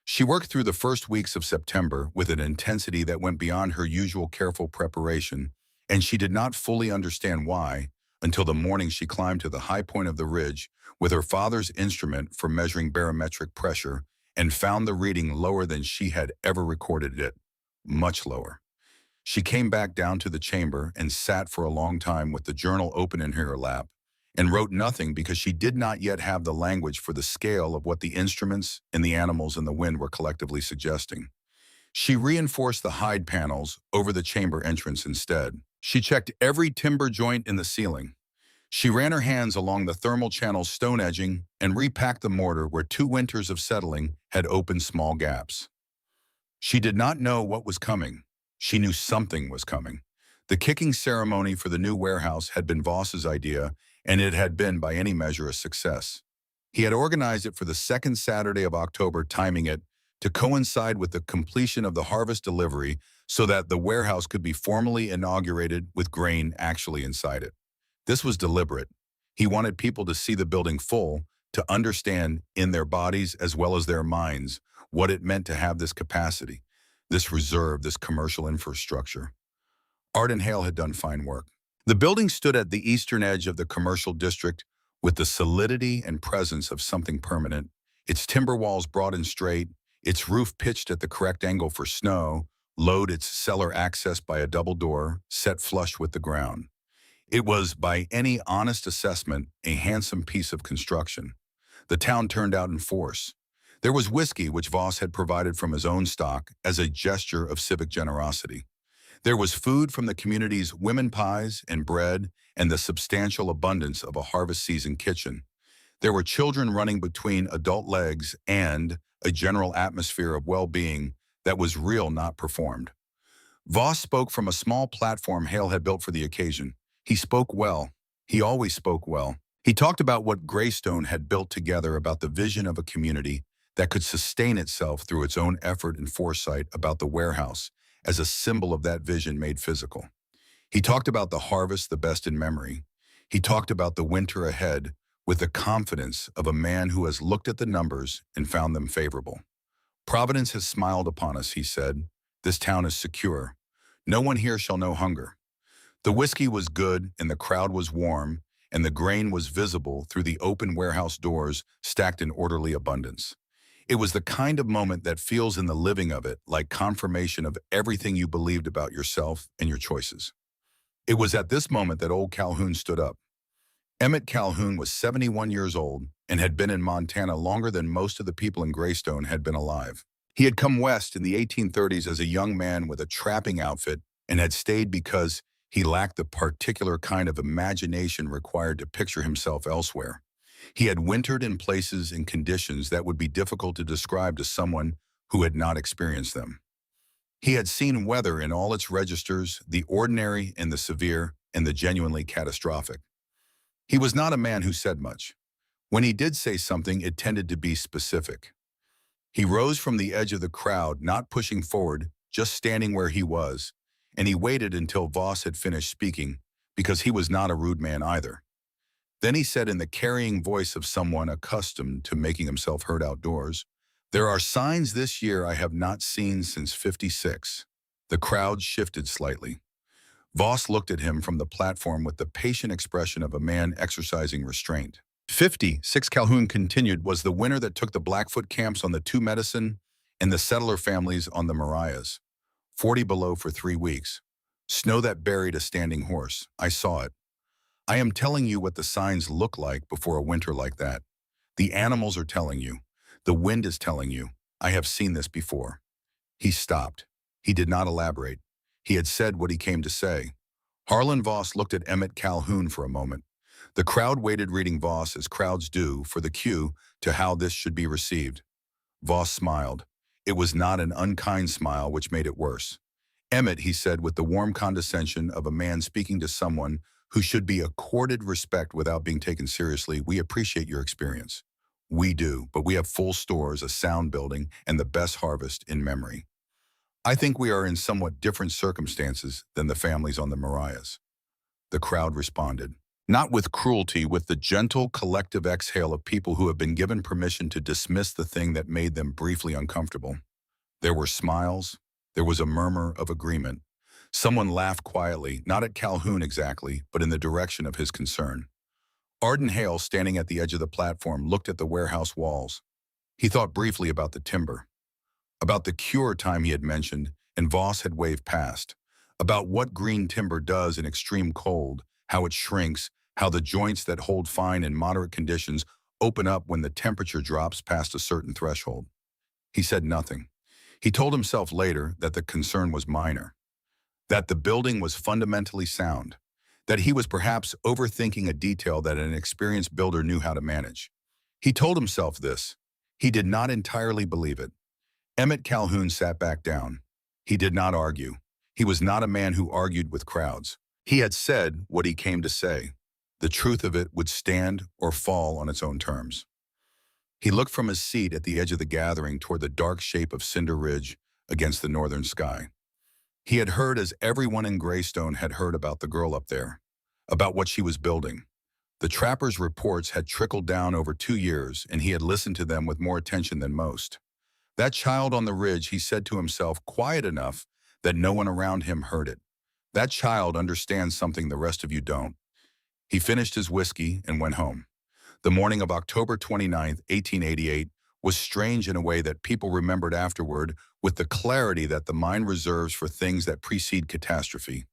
She worked through the first weeks of September with an intensity that went beyond her usual careful preparation, and she did not fully understand why until the morning she climbed to the high point of the ridge with her father's instrument for measuring barometric pressure and found the reading lower than she had ever recorded it. Much lower. She came back down to the chamber and sat for a long time with the journal open in her lap and wrote nothing because she did not yet have the language for the scale of what the instruments and the animals in the wind were collectively suggesting. She reinforced the hide panels over the chamber entrance instead. She checked every timber joint in the ceiling. She ran her hands along the thermal channel's stone edging and repacked the mortar where 2 winters of settling had opened small gaps. She did not know what was coming. She knew something was coming. The kicking ceremony for the new warehouse had been Voss's idea, and it had been, by any measure, a success. He had organized it for the 2nd Saturday of October, timing it to coincide with the completion of the harvest delivery so that the warehouse could be formally inaugurated with grain actually inside it. This was deliberate. He wanted people to see the building full, to understand in their bodies as well as their minds what it meant to have this capacity, this reserve, this commercial infrastructure. Art and Hale had done fine work. The building stood at the eastern edge of the commercial district with the solidity and presence of something permanent, its timber walls broad and straight, its roof pitched at the correct angle for snow, load its cellar accessed by a double door set flush with the ground. It was, by any honest assessment, a handsome piece of construction. The town turned out in force. There was whiskey which Voss had provided from his own stock as a gesture of civic generosity. There was food from the community's women pies and bread and the substantial abundance of a harvest season kitchen. There were children running between adult legs and a general atmosphere of well-being that was real, not performed. Voss spoke from a small platform Hale had built for the occasion. He spoke well. He always spoke well. He talked about what Greystone had built together, about the vision of a community that could sustain itself through its own effort and foresight, about the warehouse as a symbol of that vision made physical. He talked about the harvest, the best in memory. He talked about the winter ahead with the confidence of a man who has looked at the numbers and found them favorable. Providence has smiled upon us, he said. This town is secure. No one here shall know hunger. The whiskey was good, and the crowd was warm, and the grain was visible through the open warehouse doors stacked in orderly abundance. It was the kind of moment that feels in the living of it like confirmation of everything you believed about yourself and your choices. It was at this moment that old Calhoun stood up. Emmett Calhoun was 71 years old and had been in Montana longer than most of the people in Greystone had been alive. He had come west in the 1830s as a young man with a trapping outfit and had stayed because he lacked the particular kind of imagination required to picture himself elsewhere. He had wintered in places and conditions that would be difficult to describe to someone who had not experienced them. He had seen weather in all its registers, the ordinary and the severe and the genuinely catastrophic. He was not a man who said much. When he did say something, it tended to be specific. He rose from the edge of the crowd, not pushing forward, just standing where he was, and he waited until Voss had finished speaking, because he was not a rude man either. Then he said in the carrying voice of someone accustomed to making himself heard outdoors, "There are signs this year I have not seen since '56. The crowd shifted slightly. Voss looked at him from the platform with the patient expression of a man exercising restraint. 56, Calhoun continued, was the winter that took the Blackfoot camps on the Two Medicine and the settler families on the Marias. 40 below for 3 weeks. Snow that buried a standing horse. I saw it. I am telling you what the signs look like before a winter like that. The animals are telling you. The wind is telling you. I have seen this before." He stopped. He did not elaborate. He had said what he came to say. Harlan Voss looked at Emmett Calhoun for a moment. The crowd waited, reading Voss as crowds do, for the cue to how this should be received. Voss smiled. It was not an unkind smile, which made it worse. "Emmett," he said with the warm condescension of a man speaking to someone who should be accorded respect without being taken seriously, "we appreciate your experience. We do, but we have full stores, a sound building, and the best harvest in memory. I think we are in somewhat different circumstances than the families on the Marias." The crowd responded. Not with cruelty, with the gentle, collective exhale of people who have been given permission to dismiss the thing that made them briefly uncomfortable. There were smiles. There was a murmur of agreement. Someone laughed quietly, not at Calhoun exactly, but in the direction of his concern. Arden Hale, standing at the edge of the platform, looked at the warehouse walls. He thought briefly about the timber, about the cure time he had mentioned and Voss had waved past, about what green timber does in extreme cold, how it shrinks, how the joints that hold fine in moderate conditions open up when the temperature drops past a certain threshold. He said nothing. He told himself later that the concern was minor, that the building was fundamentally sound, that he was perhaps overthinking a detail that an experienced builder knew how to manage. He told himself this. He did not entirely believe it. Emmett Calhoun sat back down. He did not argue. He was not a man who argued with crowds. He had said what he came to say. The truth of it would stand or fall on its own terms. He looked from his seat at the edge of the gathering toward the dark shape of Cinder Ridge against the northern sky. He had heard, as everyone in Greystone had heard, about the girl up there, about what she was building. The trapper's reports had trickled down over 2 years, and he had listened to them with more attention than most. That child on the ridge, he said to himself, quiet enough that no one around him heard it. That child understands something the rest of you don't. He finished his whiskey and went home. The morning of October 29th, 1888, was strange in a way that people remembered afterward with the clarity that the mind reserves for things that precede catastrophe.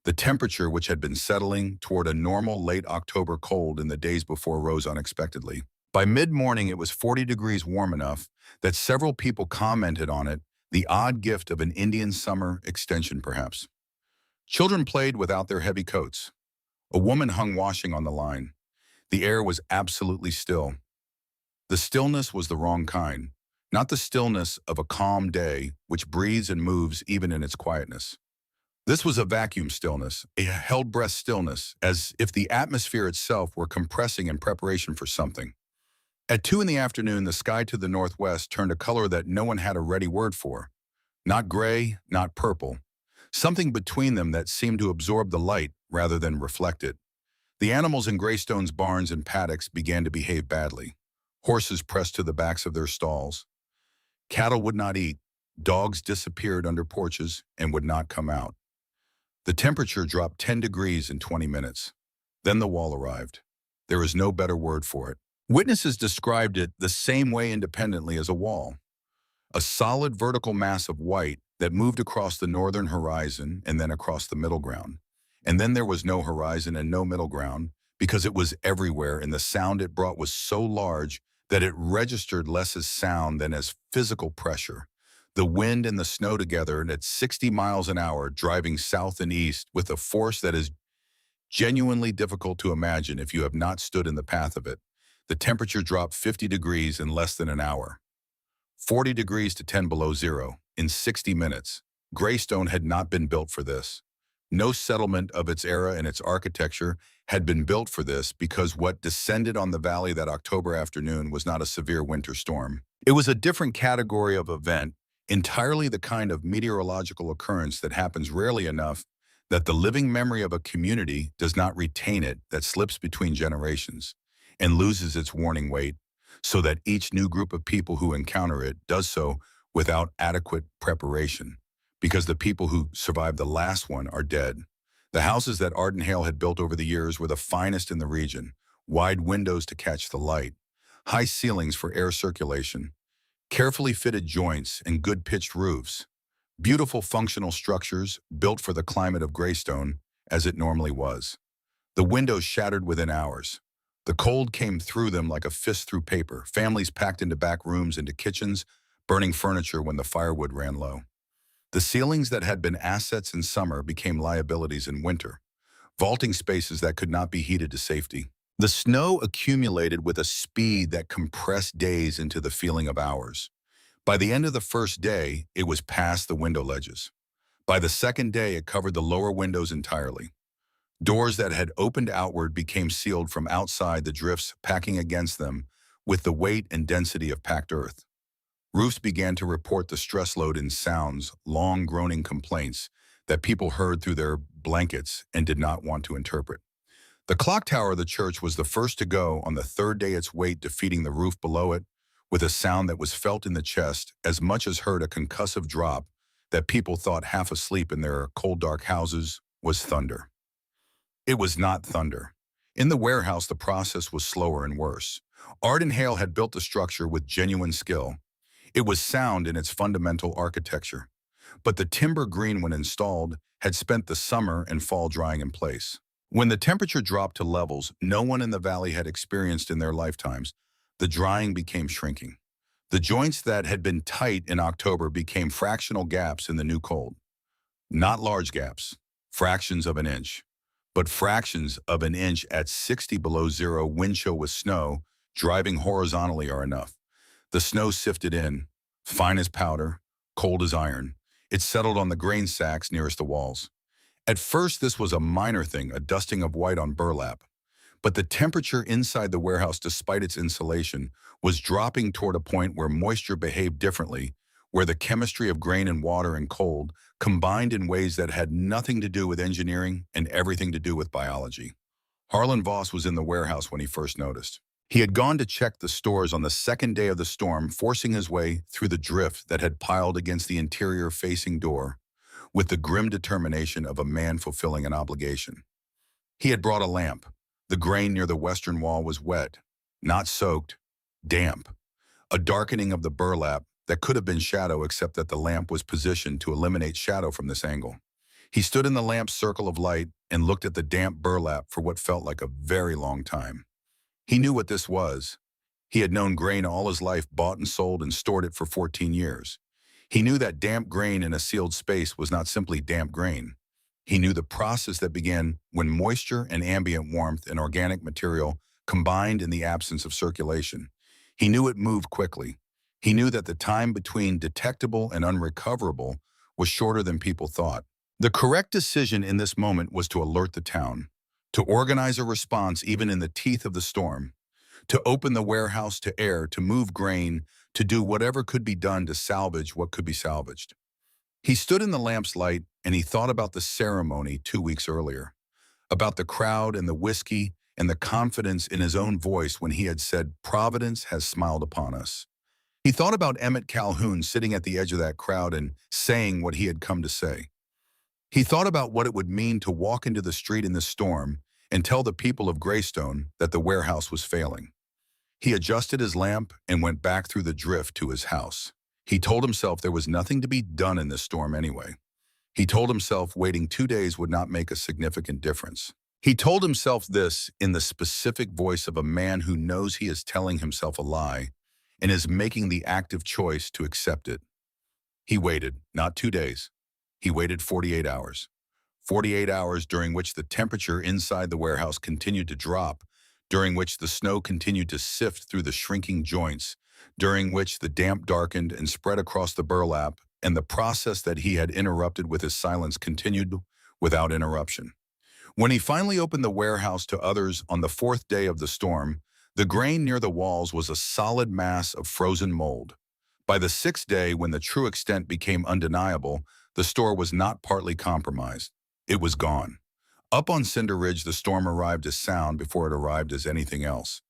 The temperature, which had been settling toward a normal late October cold in the days before, rose unexpectedly. By mid-morning, it was 40 degrees warm enough that several people commented on it, the odd gift of an Indian summer extension, perhaps. Children played without their heavy coats. A woman hung washing on the line. The air was absolutely still. The stillness was the wrong kind, not the stillness of a calm day which breathes and moves even in its quietness. This was a vacuum stillness, a held breath stillness, as if the atmosphere itself were compressing in preparation for something. At 2 in the afternoon, the sky to the northwest turned a color that no one had a ready word for. Not gray, not purple. Something between them that seemed to absorb the light rather than reflect it. The animals in Greystone's barns and paddocks began to behave badly. Horses pressed to the backs of their stalls. Cattle would not eat. Dogs disappeared under porches and would not come out. The temperature dropped 10 degrees in 20 minutes. Then the wall arrived. There is no better word for it. Witnesses described it the same way independently as a wall. A solid vertical mass of white that moved across the northern horizon and then across the middle ground. And then there was no horizon and no middle ground because it was everywhere, and the sound it brought was so large that it registered less as sound than as physical pressure. The wind and the snow together and at 60 miles an hour driving south and east with a force that is genuinely difficult to imagine if you have not stood in the path of it. The temperature dropped 50 degrees in less than an hour. 40 degrees to 10 below zero in 60 minutes. Greystone had not been built for this. No settlement of its era and its architecture had been built for this because what descended on the valley that October afternoon was not a severe winter storm. It was a different category of event, entirely the kind of meteorological occurrence that happens rarely enough that the living memory of a community does not retain it, that slips between generations and loses its warning weight, so that each new group of people who encounter it does so without adequate preparation, because the people who survived the last one are dead. The houses that Arden Hale had built over the years were the finest in the region, wide windows to catch the light, high ceilings for air circulation, carefully fitted joints and good pitched roofs, beautiful functional structures built for the climate of Greystone as it normally was. The windows shattered within hours. The cold came through them like a fist through paper, families packed into back rooms, into kitchens, burning furniture when the firewood ran low. The ceilings that had been assets in summer became liabilities in winter, vaulting spaces that could not be heated to safety. The snow accumulated with a speed that compressed days into the feeling of hours. By the end of the first day, it was past the window ledges. By the second day, it covered the lower windows entirely. Doors that had opened outward became sealed from outside, the drifts packing against them with the weight and density of packed earth. Roofs began to report the stress load in sounds, long groaning complaints that people heard through their blankets and did not want to interpret. The clock tower of the church was the first to go on the third day, its weight defeating the roof below it with a sound that was felt in the chest as much as heard, a concussive drop that people thought, half asleep in their cold dark houses, was thunder. It was not thunder. In the warehouse, the process was slower and worse. Arden Hale had built the structure with genuine skill. It was sound in its fundamental architecture. But the timber green, when installed, had spent the summer and fall drying in place. When the temperature dropped to levels no one in the valley had experienced in their lifetimes, the drying became shrinking. The joints that had been tight in October became fractional gaps in the new cold. Not large gaps, fractions of an inch, but fractions of an inch at 60 below zero wind chill with snow driving horizontally are enough. The snow sifted in, fine as powder, cold as iron. It settled on the grain sacks nearest the walls. At first, this was a minor thing, a dusting of white on burlap. But the temperature inside the warehouse, despite its insulation, was dropping toward a point where moisture behaved differently, where the chemistry of grain and water and cold combined in ways that had nothing to do with engineering and everything to do with biology. Harlan Voss was in the warehouse when he first noticed. He had gone to check the stores on the second day of the storm, forcing his way through the drift that had piled against the interior-facing door, with the grim determination of a man fulfilling an obligation. He had brought a lamp. The grain near the western wall was wet, not soaked, damp. A darkening of the burlap that could have been shadow except that the lamp was positioned to eliminate shadow from this angle. He stood in the lamp's circle of light and looked at the damp burlap for what felt like a very long time. He knew what this was. He had known grain all his life, bought and sold and stored it for 14 years. He knew that damp grain in a sealed space was not simply damp grain. He knew the process that began when moisture and ambient warmth and organic material combined in the absence of circulation. He knew it moved quickly. He knew that the time between detectable and unrecoverable was shorter than people thought. The correct decision in this moment was to alert the town, to organize a response even in the teeth of the storm, to open the warehouse to air, to move grain, to do whatever could be done to salvage what could be salvaged. He stood in the lamp's light and he thought about the ceremony 2 weeks earlier, about the crowd and the whiskey and the confidence in his own voice when he had said, "Providence has smiled upon us." He thought about Emmett Calhoun sitting at the edge of that crowd and saying what he had come to say. He thought about what it would mean to walk into the street in this storm and tell the people of Greystone that the warehouse was failing. He adjusted his lamp and went back through the drift to his house. He told himself there was nothing to be done in this storm anyway. He told himself waiting 2 days would not make a significant difference. He told himself this in the specific voice of a man who knows he is telling himself a lie and is making the active choice to accept it. He waited, not 2 days. He waited 48 hours. 48 hours during which the temperature inside the warehouse continued to drop, during which the snow continued to sift through the shrinking joints, during which the damp darkened and spread across the burlap, and the process that he had interrupted with his silence continued without interruption. When he finally opened the warehouse to others on the 4th day of the storm, the grain near the walls was a solid mass of frozen mold. By the 6th day, when the true extent became undeniable, the store was not partly compromised. It was gone. Up on Cinder Ridge, the storm arrived as sound before it arrived as anything else.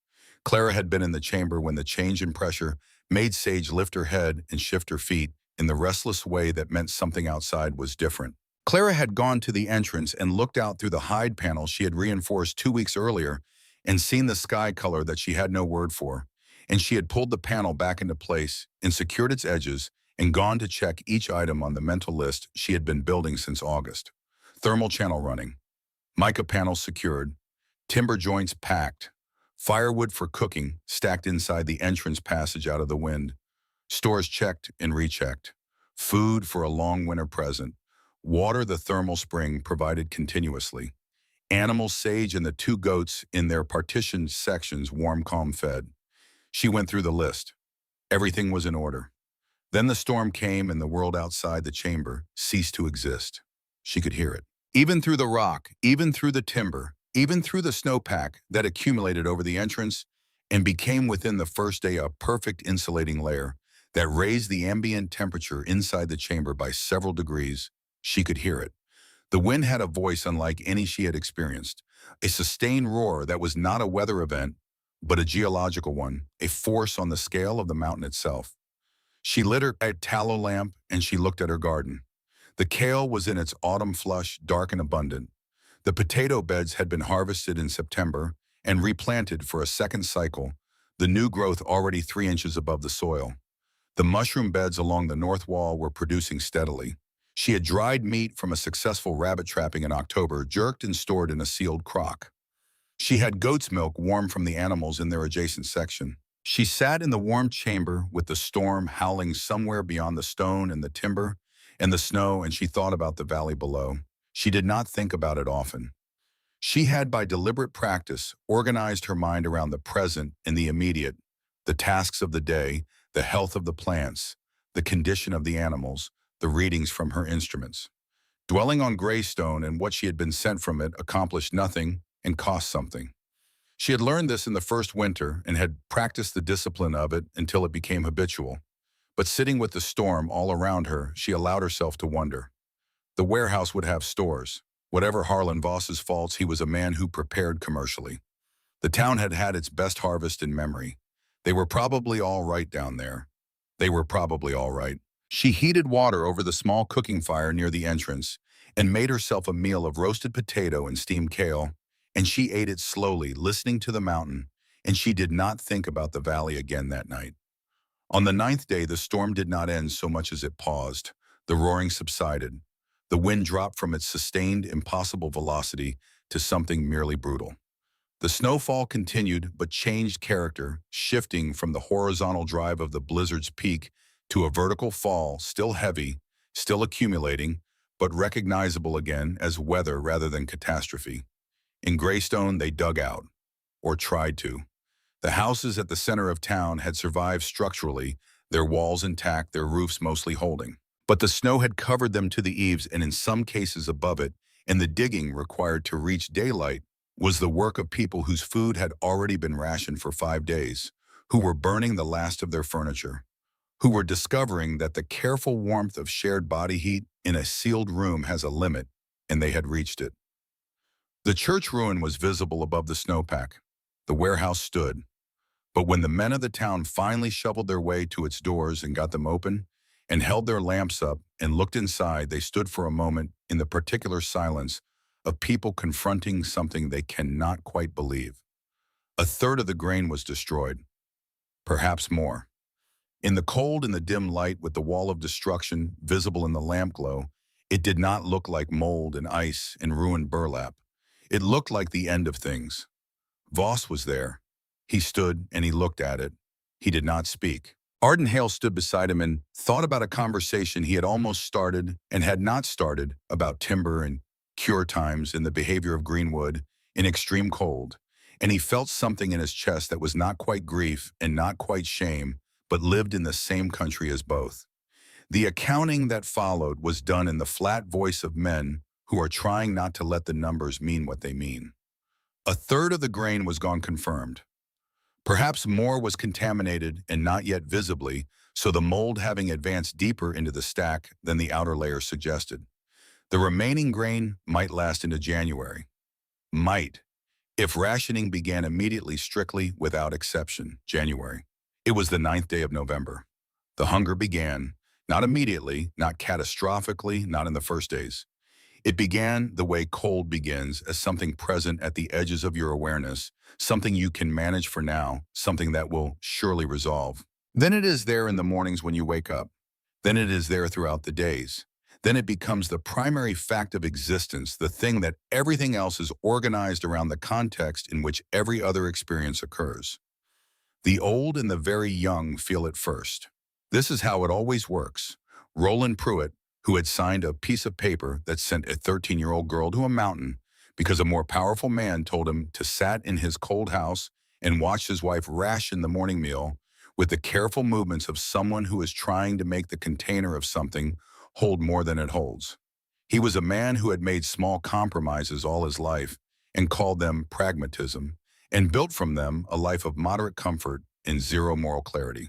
Clara had been in the chamber when the change in pressure made Sage lift her head and shift her feet in the restless way that meant something outside was different. Clara had gone to the entrance and looked out through the hide panel she had reinforced 2 weeks earlier and seen the sky color that she had no word for, and she had pulled the panel back into place and secured its edges and gone to check each item on the mental list she had been building since August. Thermal channel running, mica panels secured, timber joints packed, firewood for cooking stacked inside the entrance passage out of the wind, stores checked and rechecked, food for a long winter present, water the thermal spring provided continuously, animals Sage and the 2 goats in their partitioned sections warm calm fed. She went through the list. Everything was in order. Then the storm came and the world outside the chamber ceased to exist. She could hear it. Even through the rock, even through the timber, even through the snowpack that accumulated over the entrance and became within the first day a perfect insulating layer that raised the ambient temperature inside the chamber by several degrees, she could hear it. The wind had a voice unlike any she had experienced, a sustained roar that was not a weather event, but a geological one, a force on the scale of the mountain itself. She lit her tallow lamp and she looked at her garden. The kale was in its autumn flush, dark and abundant. The potato beds had been harvested in September and replanted for a second cycle, the new growth already 3 inches above the soil. The mushroom beds along the north wall were producing steadily. She had dried meat from a successful rabbit trapping in October, jerked and stored in a sealed crock. She had goat's milk warm from the animals in their adjacent section. She sat in the warm chamber with the storm howling somewhere beyond the stone and the timber and the snow, and she thought about the valley below. She did not think about it often. She had, by deliberate practice, organized her mind around the present and the immediate, the tasks of the day, the health of the plants, the condition of the animals, the readings from her instruments. Dwelling on Greystone and what she had been sent from it accomplished nothing and cost something. She had learned this in the first winter and had practiced the discipline of it until it became habitual. But sitting with the storm all around her, she allowed herself to wonder. The warehouse would have stores. Whatever Harlan Voss's faults, he was a man who prepared commercially. The town had had its best harvest in memory. They were probably all right down there. They were probably all right. She heated water over the small cooking fire near the entrance and made herself a meal of roasted potato and steamed kale, and she ate it slowly, listening to the mountain, and she did not think about the valley again that night. On the ninth day, the storm did not end so much as it paused. The roaring subsided. The wind dropped from its sustained, impossible velocity to something merely brutal. The snowfall continued but changed character, shifting from the horizontal drive of the blizzard's peak to a vertical fall, still heavy, still accumulating, but recognizable again as weather rather than catastrophe. In Greystone, they dug out, or tried to. The houses at the center of town had survived structurally, their walls intact, their roofs mostly holding. But the snow had covered them to the eaves and in some cases above it, and the digging required to reach daylight was the work of people whose food had already been rationed for 5 days, who were burning the last of their furniture, who were discovering that the careful warmth of shared body heat in a sealed room has a limit, and they had reached it. The church ruin was visible above the snowpack. The warehouse stood. But when the men of the town finally shoveled their way to its doors and got them open, and held their lamps up and looked inside, they stood for a moment in the particular silence of people confronting something they cannot quite believe. A third of the grain was destroyed, perhaps more. In the cold and the dim light with the wall of destruction visible in the lamp glow, it did not look like mold and ice and ruined burlap. It looked like the end of things. Voss was there. He stood and he looked at it. He did not speak. Arden Hale stood beside him and thought about a conversation he had almost started and had not started about timber and cure times and the behavior of greenwood in extreme cold, and he felt something in his chest that was not quite grief and not quite shame, but lived in the same country as both. The accounting that followed was done in the flat voice of men who are trying not to let the numbers mean what they mean. A third of the grain was gone confirmed. Perhaps more was contaminated and not yet visibly, so the mold having advanced deeper into the stack than the outer layer suggested. The remaining grain might last into January. Might, if rationing began immediately strictly without exception, January. It was the ninth day of November. The hunger began, not immediately, not catastrophically, not in the first days. It began the way cold begins, as something present at the edges of your awareness, something you can manage for now, something that will surely resolve. Then it is there in the mornings when you wake up. Then it is there throughout the days. Then it becomes the primary fact of existence, the thing that everything else is organized around the context in which every other experience occurs. The old and the very young feel it first. This is how it always works. Roland Pruitt, who had signed a piece of paper that sent a 13-year-old girl to a mountain because a more powerful man told him to sat in his cold house and watch his wife ration the morning meal with the careful movements of someone who is trying to make the container of something hold more than it holds. He was a man who had made small compromises all his life and called them pragmatism, and built from them a life of moderate comfort and zero moral clarity.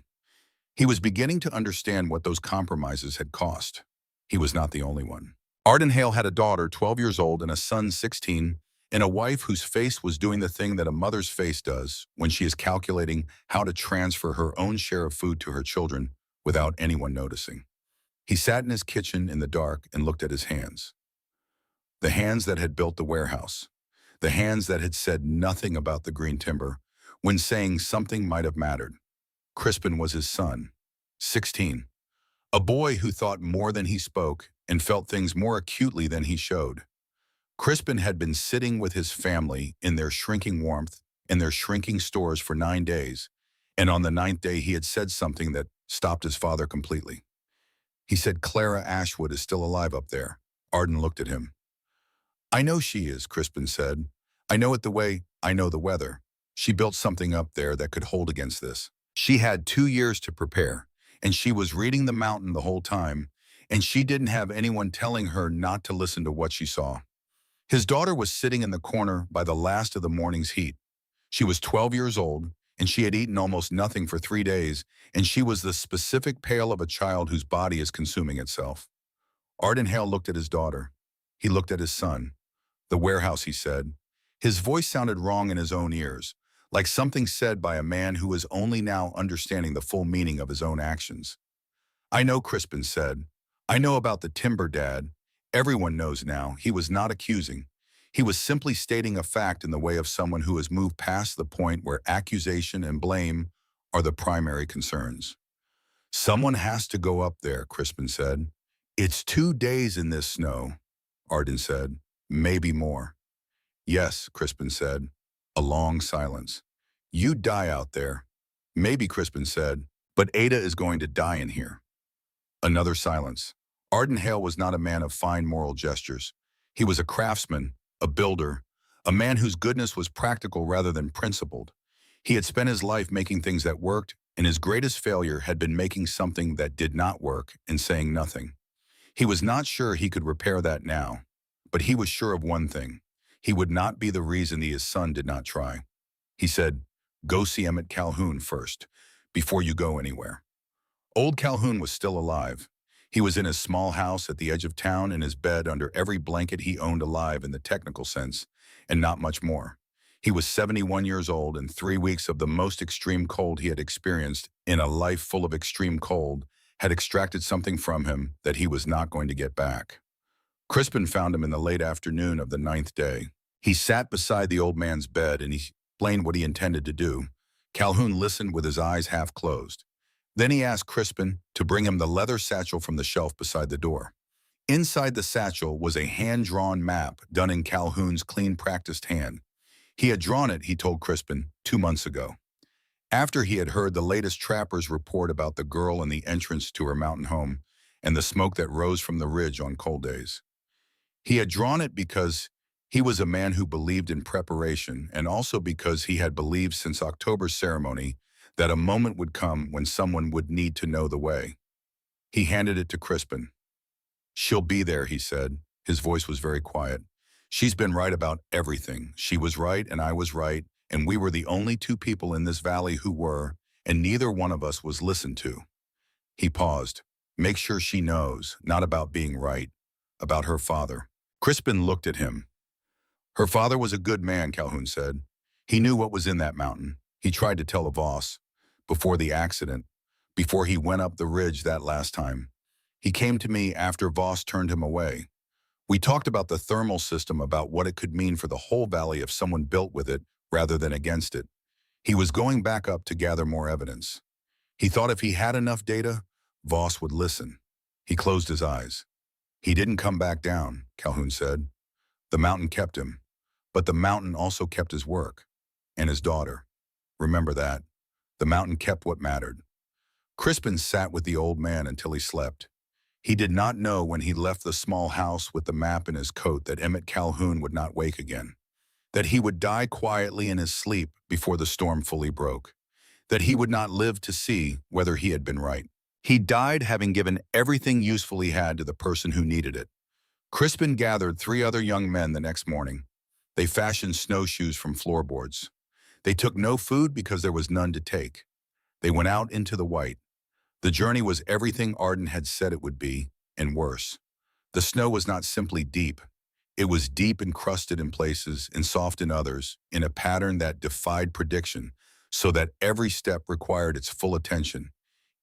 He was beginning to understand what those compromises had cost. He was not the only one. Arden Hale had a daughter 12 years old and a son 16, and a wife whose face was doing the thing that a mother's face does when she is calculating how to transfer her own share of food to her children without anyone noticing. He sat in his kitchen in the dark and looked at his hands. The hands that had built the warehouse. The hands that had said nothing about the green timber when saying something might have mattered. Crispin was his son, 16. A boy who thought more than he spoke and felt things more acutely than he showed. Crispin had been sitting with his family in their shrinking warmth and their shrinking stores for 9 days, and on the 9th day he had said something that stopped his father completely. He said, "Clara Ashwood is still alive up there." Arden looked at him. "I know she is," Crispin said. "I know it the way I know the weather. She built something up there that could hold against this. She had 2 years to prepare, and she was reading the mountain the whole time, and she didn't have anyone telling her not to listen to what she saw." His daughter was sitting in the corner by the last of the morning's heat. She was 12 years old, and she had eaten almost nothing for 3 days, and she was the specific pale of a child whose body is consuming itself. Arden Hale looked at his daughter. He looked at his son. "The warehouse," he said. His voice sounded wrong in his own ears, like something said by a man who is only now understanding the full meaning of his own actions. I know, Crispin said. I know about the timber dad. Everyone knows now. He was not accusing. He was simply stating a fact in the way of someone who has moved past the point where accusation and blame are the primary concerns. Someone has to go up there, Crispin said. It's 2 days in this snow, Arden said. Maybe more. Yes, Crispin said. A long silence. You'd die out there. Maybe, Crispin said, but Ada is going to die in here. Another silence. Arden Hale was not a man of fine moral gestures. He was a craftsman, a builder, a man whose goodness was practical rather than principled. He had spent his life making things that worked, and his greatest failure had been making something that did not work and saying nothing. He was not sure he could repair that now, but he was sure of one thing. He would not be the reason his son did not try. He said, "Go see Emmett Calhoun first, before you go anywhere." Old Calhoun was still alive. He was in his small house at the edge of town in his bed under every blanket he owned alive in the technical sense, and not much more. He was 71 years old, and 3 weeks of the most extreme cold he had experienced in a life full of extreme cold had extracted something from him that he was not going to get back. Crispin found him in the late afternoon of the 9th day. He sat beside the old man's bed and he explained what he intended to do. Calhoun listened with his eyes half closed. Then he asked Crispin to bring him the leather satchel from the shelf beside the door. Inside the satchel was a hand-drawn map done in Calhoun's clean, practiced hand. He had drawn it, he told Crispin, 2 months ago, after he had heard the latest trapper's report about the girl and the entrance to her mountain home and the smoke that rose from the ridge on cold days. He had drawn it because he was a man who believed in preparation, and also because he had believed since October's ceremony that a moment would come when someone would need to know the way. He handed it to Crispin. "She'll be there," he said. His voice was very quiet. "She's been right about everything. She was right and I was right, and we were the only 2 people in this valley who were, and neither one of us was listened to." He paused. "Make sure she knows, not about being right, about her father." Crispin looked at him. "Her father was a good man," Calhoun said. "He knew what was in that mountain. He tried to tell Voss. Before the accident, before he went up the ridge that last time. He came to me after Voss turned him away. We talked about the thermal system, about what it could mean for the whole valley if someone built with it rather than against it. He was going back up to gather more evidence. He thought if he had enough data, Voss would listen." He closed his eyes. "He didn't come back down," Calhoun said. "The mountain kept him, but the mountain also kept his work and his daughter. Remember that. The mountain kept what mattered." Crispin sat with the old man until he slept. He did not know when he left the small house with the map in his coat that Emmett Calhoun would not wake again, that he would die quietly in his sleep before the storm fully broke, that he would not live to see whether he had been right. He died having given everything useful he had to the person who needed it. Crispin gathered 3 other young men the next morning. They fashioned snowshoes from floorboards. They took no food because there was none to take. They went out into the white. The journey was everything Arden had said it would be, and worse. The snow was not simply deep. It was deep and crusted in places and soft in others, in a pattern that defied prediction, so that every step required its full attention.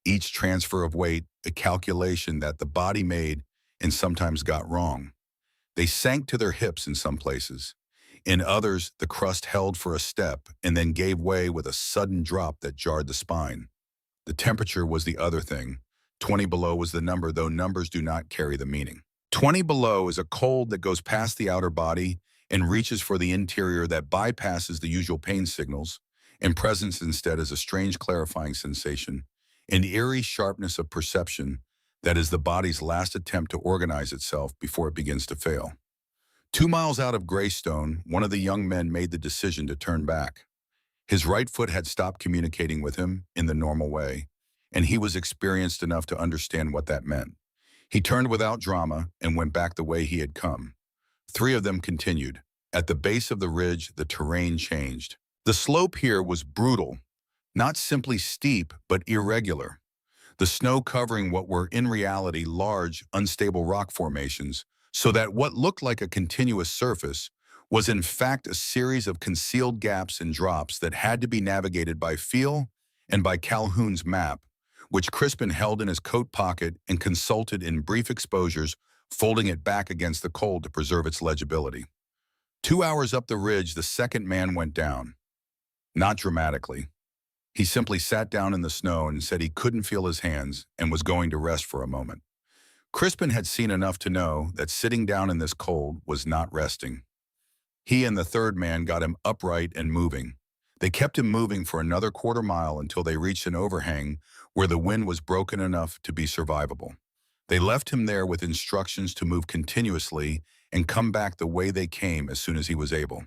Each transfer of weight, a calculation that the body made and sometimes got wrong. They sank to their hips in some places. In others, the crust held for a step and then gave way with a sudden drop that jarred the spine. The temperature was the other thing. 20 below was the number, though numbers do not carry the meaning. 20 below is a cold that goes past the outer body and reaches for the interior, that bypasses the usual pain signals, and presence instead is a strange clarifying sensation, an eerie sharpness of perception that is the body's last attempt to organize itself before it begins to fail. 2 miles out of Greystone, one of the young men made the decision to turn back. His right foot had stopped communicating with him in the normal way, and he was experienced enough to understand what that meant. He turned without drama and went back the way he had come. 3 of them continued. At the base of the ridge, the terrain changed. The slope here was brutal, not simply steep, but irregular. The snow covering what were in reality large, unstable rock formations, so that what looked like a continuous surface was in fact a series of concealed gaps and drops that had to be navigated by feel and by Calhoun's map, which Crispin held in his coat pocket and consulted in brief exposures, folding it back against the cold to preserve its legibility. 2 hours up the ridge, the second man went down. Not dramatically. He simply sat down in the snow and said he couldn't feel his hands and was going to rest for a moment. Crispin had seen enough to know that sitting down in this cold was not resting. He and the third man got him upright and moving. They kept him moving for another quarter-mile until they reached an overhang where the wind was broken enough to be survivable. They left him there with instructions to move continuously and come back the way they came as soon as he was able.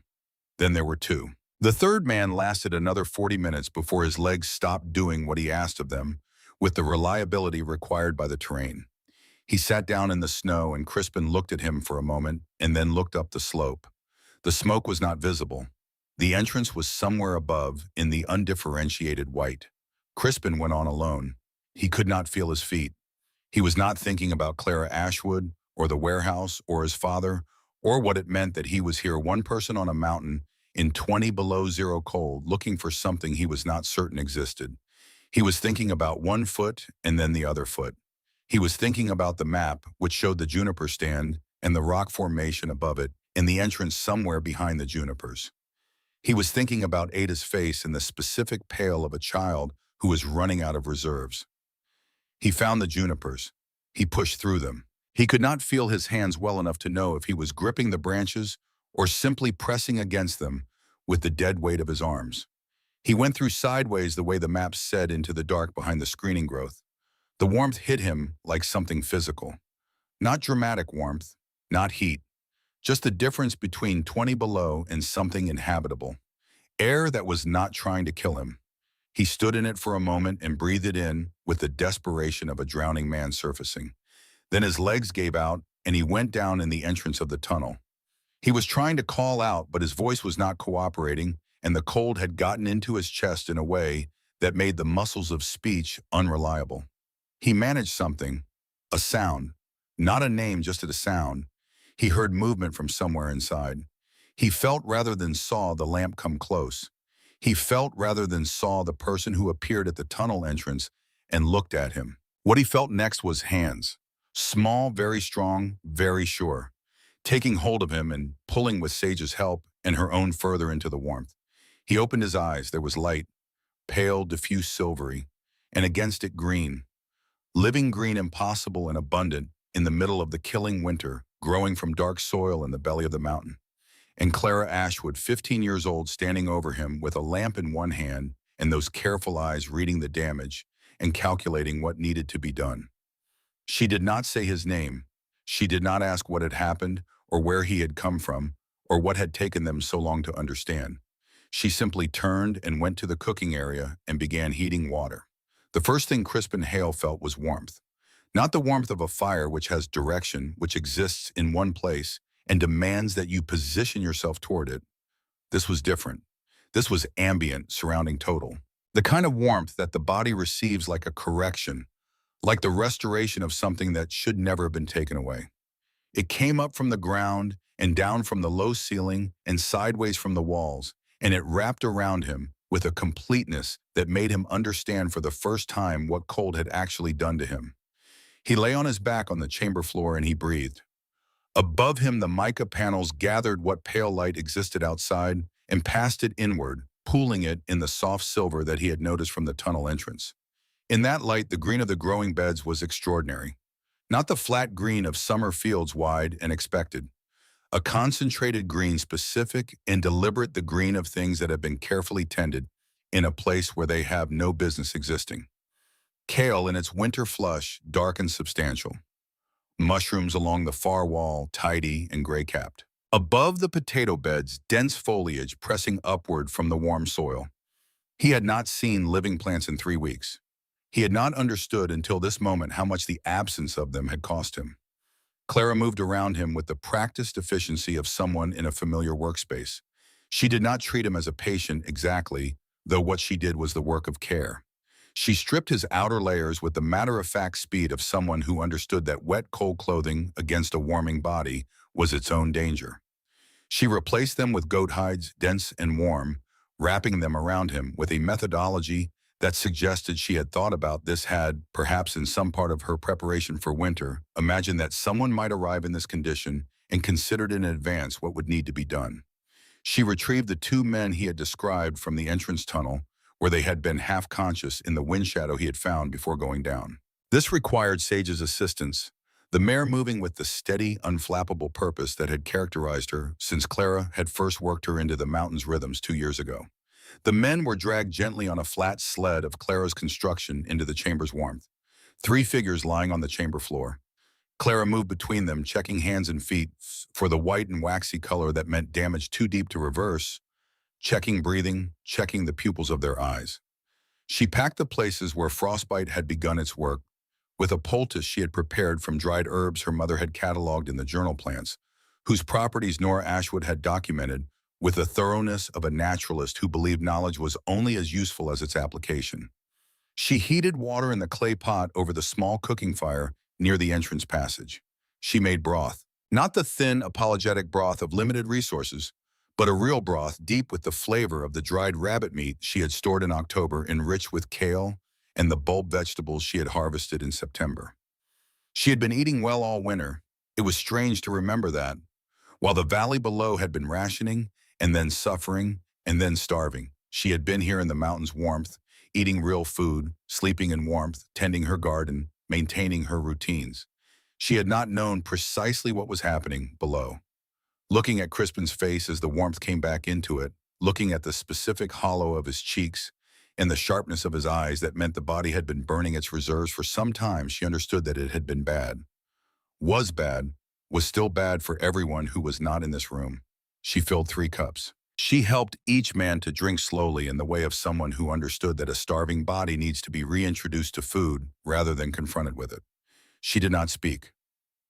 Then there were two. The third man lasted another 40 minutes before his legs stopped doing what he asked of them, with the reliability required by the terrain. He sat down in the snow and Crispin looked at him for a moment and then looked up the slope. The smoke was not visible. The entrance was somewhere above in the undifferentiated white. Crispin went on alone. He could not feel his feet. He was not thinking about Clara Ashwood or the warehouse or his father or what it meant that he was here, one person on a mountain in 20 below zero cold, looking for something he was not certain existed. He was thinking about one foot and then the other foot. He was thinking about the map, which showed the juniper stand and the rock formation above it and the entrance somewhere behind the junipers. He was thinking about Ada's face and the specific pale of a child who was running out of reserves. He found the junipers. He pushed through them. He could not feel his hands well enough to know if he was gripping the branches or simply pressing against them with the dead weight of his arms. He went through sideways the way the map said into the dark behind the screening growth. The warmth hit him like something physical. Not dramatic warmth, not heat. Just the difference between 20 below and something inhabitable. Air that was not trying to kill him. He stood in it for a moment and breathed it in with the desperation of a drowning man surfacing. Then his legs gave out and he went down in the entrance of the tunnel. He was trying to call out, but his voice was not cooperating, and the cold had gotten into his chest in a way that made the muscles of speech unreliable. He managed something, a sound, not a name, just a sound. He heard movement from somewhere inside. He felt rather than saw the lamp come close. He felt rather than saw the person who appeared at the tunnel entrance and looked at him. What he felt next was hands. Small, very strong, very sure. Taking hold of him and pulling with Sage's help and her own further into the warmth. He opened his eyes. There was light, pale, diffuse silvery, and against it green. Living green, impossible and abundant in the middle of the killing winter, growing from dark soil in the belly of the mountain. And Clara Ashwood, 15 years old, standing over him with a lamp in one hand and those careful eyes reading the damage and calculating what needed to be done. She did not say his name. She did not ask what had happened or where he had come from or what had taken them so long to understand. She simply turned and went to the cooking area and began heating water. The first thing Crispin Hale felt was warmth. Not the warmth of a fire which has direction, which exists in one place and demands that you position yourself toward it. This was different. This was ambient, surrounding total. The kind of warmth that the body receives like a correction, like the restoration of something that should never have been taken away. It came up from the ground and down from the low ceiling and sideways from the walls, and it wrapped around him with a completeness that made him understand for the first time what cold had actually done to him. He lay on his back on the chamber floor and he breathed. Above him, the mica panels gathered what pale light existed outside and passed it inward, pooling it in the soft silver that he had noticed from the tunnel entrance. In that light, the green of the growing beds was extraordinary. Not the flat green of summer fields wide and expected. A concentrated green, specific and deliberate, the green of things that have been carefully tended in a place where they have no business existing. Kale in its winter flush, dark and substantial. Mushrooms along the far wall, tidy and gray-capped. Above the potato beds, dense foliage pressing upward from the warm soil. He had not seen living plants in 3 weeks. He had not understood until this moment how much the absence of them had cost him. Clara moved around him with the practiced efficiency of someone in a familiar workspace. She did not treat him as a patient exactly, though what she did was the work of care. She stripped his outer layers with the matter-of-fact speed of someone who understood that wet, cold clothing against a warming body was its own danger. She replaced them with goat hides, dense and warm, wrapping them around him with a methodology that suggested she had thought about this had, perhaps in some part of her preparation for winter, imagined that someone might arrive in this condition and considered in advance what would need to be done. She retrieved the two men he had described from the entrance tunnel, where they had been half-conscious in the wind shadow he had found before going down. This required Sage's assistance, the mare moving with the steady, unflappable purpose that had characterized her since Clara had first worked her into the mountain's rhythms 2 years ago. The men were dragged gently on a flat sled of Clara's construction into the chamber's warmth, three figures lying on the chamber floor. Clara moved between them, checking hands and feet for the white and waxy color that meant damage too deep to reverse, checking breathing, checking the pupils of their eyes. She packed the places where frostbite had begun its work, with a poultice she had prepared from dried herbs her mother had cataloged in the journal plants, whose properties Nora Ashwood had documented with the thoroughness of a naturalist who believed knowledge was only as useful as its application. She heated water in the clay pot over the small cooking fire near the entrance passage. She made broth, not the thin, apologetic broth of limited resources, but a real broth deep with the flavor of the dried rabbit meat she had stored in October, enriched with kale and the bulb vegetables she had harvested in September. She had been eating well all winter. It was strange to remember that, while the valley below had been rationing, and then suffering, and then starving, she had been here in the mountain's warmth, eating real food, sleeping in warmth, tending her garden, maintaining her routines. She had not known precisely what was happening below. Looking at Crispin's face as the warmth came back into it, looking at the specific hollow of his cheeks and the sharpness of his eyes that meant the body had been burning its reserves for some time, she understood that it had been bad. Was still bad for everyone who was not in this room. She filled 3 cups. She helped each man to drink slowly in the way of someone who understood that a starving body needs to be reintroduced to food rather than confronted with it. She did not speak.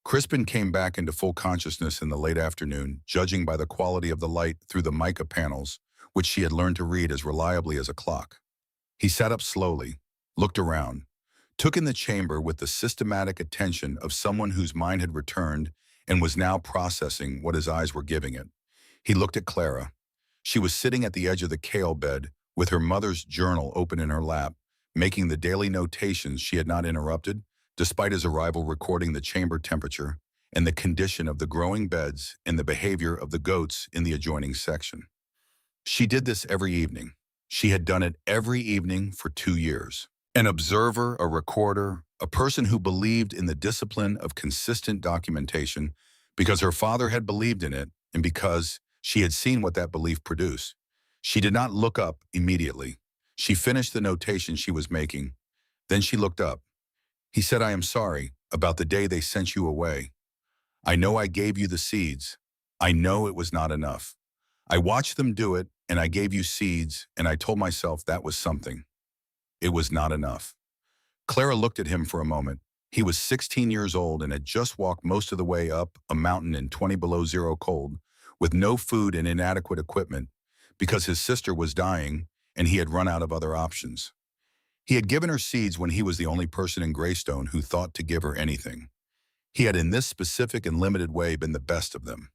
Crispin came back into full consciousness in the late afternoon, judging by the quality of the light through the mica panels, which she had learned to read as reliably as a clock. He sat up slowly, looked around, took in the chamber with the systematic attention of someone whose mind had returned and was now processing what his eyes were giving it. He looked at Clara. She was sitting at the edge of the kale bed, with her mother's journal open in her lap, making the daily notations she had not interrupted, despite his arrival, recording the chamber temperature and the condition of the growing beds and the behavior of the goats in the adjoining section. She did this every evening. She had done it every evening for 2 years. An observer, a recorder, a person who believed in the discipline of consistent documentation because her father had believed in it and because she had seen what that belief produced. She did not look up immediately. She finished the notation she was making. Then she looked up. He said, "I am sorry about the day they sent you away. I know I gave you the seeds. I know it was not enough. I watched them do it, and I gave you seeds, and I told myself that was something. It was not enough." Clara looked at him for a moment. He was 16 years old and had just walked most of the way up a mountain in 20 below zero cold, with no food and inadequate equipment, because his sister was dying and he had run out of other options. He had given her seeds when he was the only person in Greystone who thought to give her anything. He had in this specific and limited way been the best of them.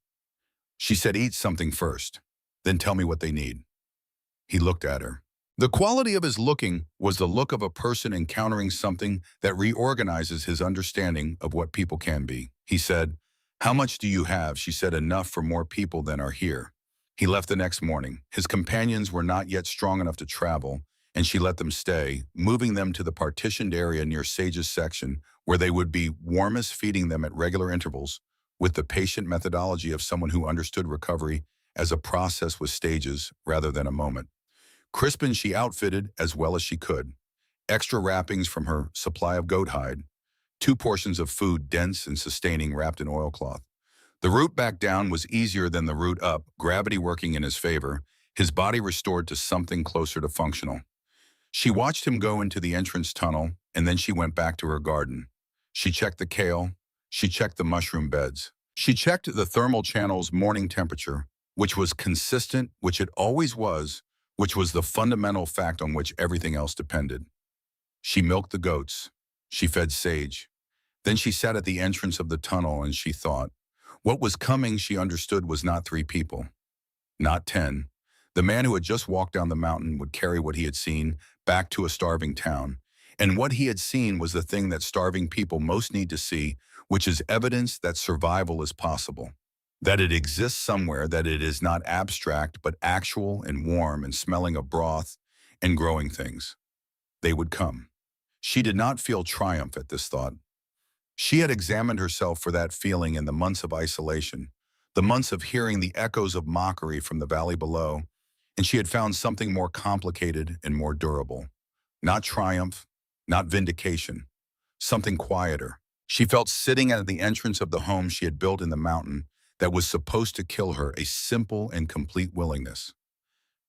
She said, "Eat something first, then tell me what they need." He looked at her. The quality of his looking was the look of a person encountering something that reorganizes his understanding of what people can be. He said, "How much do you have?" She said, "Enough for more people than are here." He left the next morning. His companions were not yet strong enough to travel, and she let them stay, moving them to the partitioned area near Sage's section, where they would be warmest, feeding them at regular intervals, with the patient methodology of someone who understood recovery as a process with stages rather than a moment. Crispin she outfitted as well as she could. Extra wrappings from her supply of goat hide, 2 portions of food dense and sustaining wrapped in oilcloth. The route back down was easier than the route up, gravity working in his favor, his body restored to something closer to functional. She watched him go into the entrance tunnel, and then she went back to her garden. She checked the kale. She checked the mushroom beds. She checked the thermal channel's morning temperature, which was consistent, which it always was, which was the fundamental fact on which everything else depended. She milked the goats. She fed Sage. Then she sat at the entrance of the tunnel and she thought. What was coming, she understood, was not 3 people. Not 10. The man who had just walked down the mountain would carry what he had seen back to a starving town. And what he had seen was the thing that starving people most need to see, which is evidence that survival is possible. That it exists somewhere, that it is not abstract, but actual and warm and smelling of broth and growing things. They would come. She did not feel triumph at this thought. She had examined herself for that feeling in the months of isolation, the months of hearing the echoes of mockery from the valley below, and she had found something more complicated and more durable. Not triumph, not vindication, something quieter. She felt sitting at the entrance of the home she had built in the mountain that was supposed to kill her a simple and complete willingness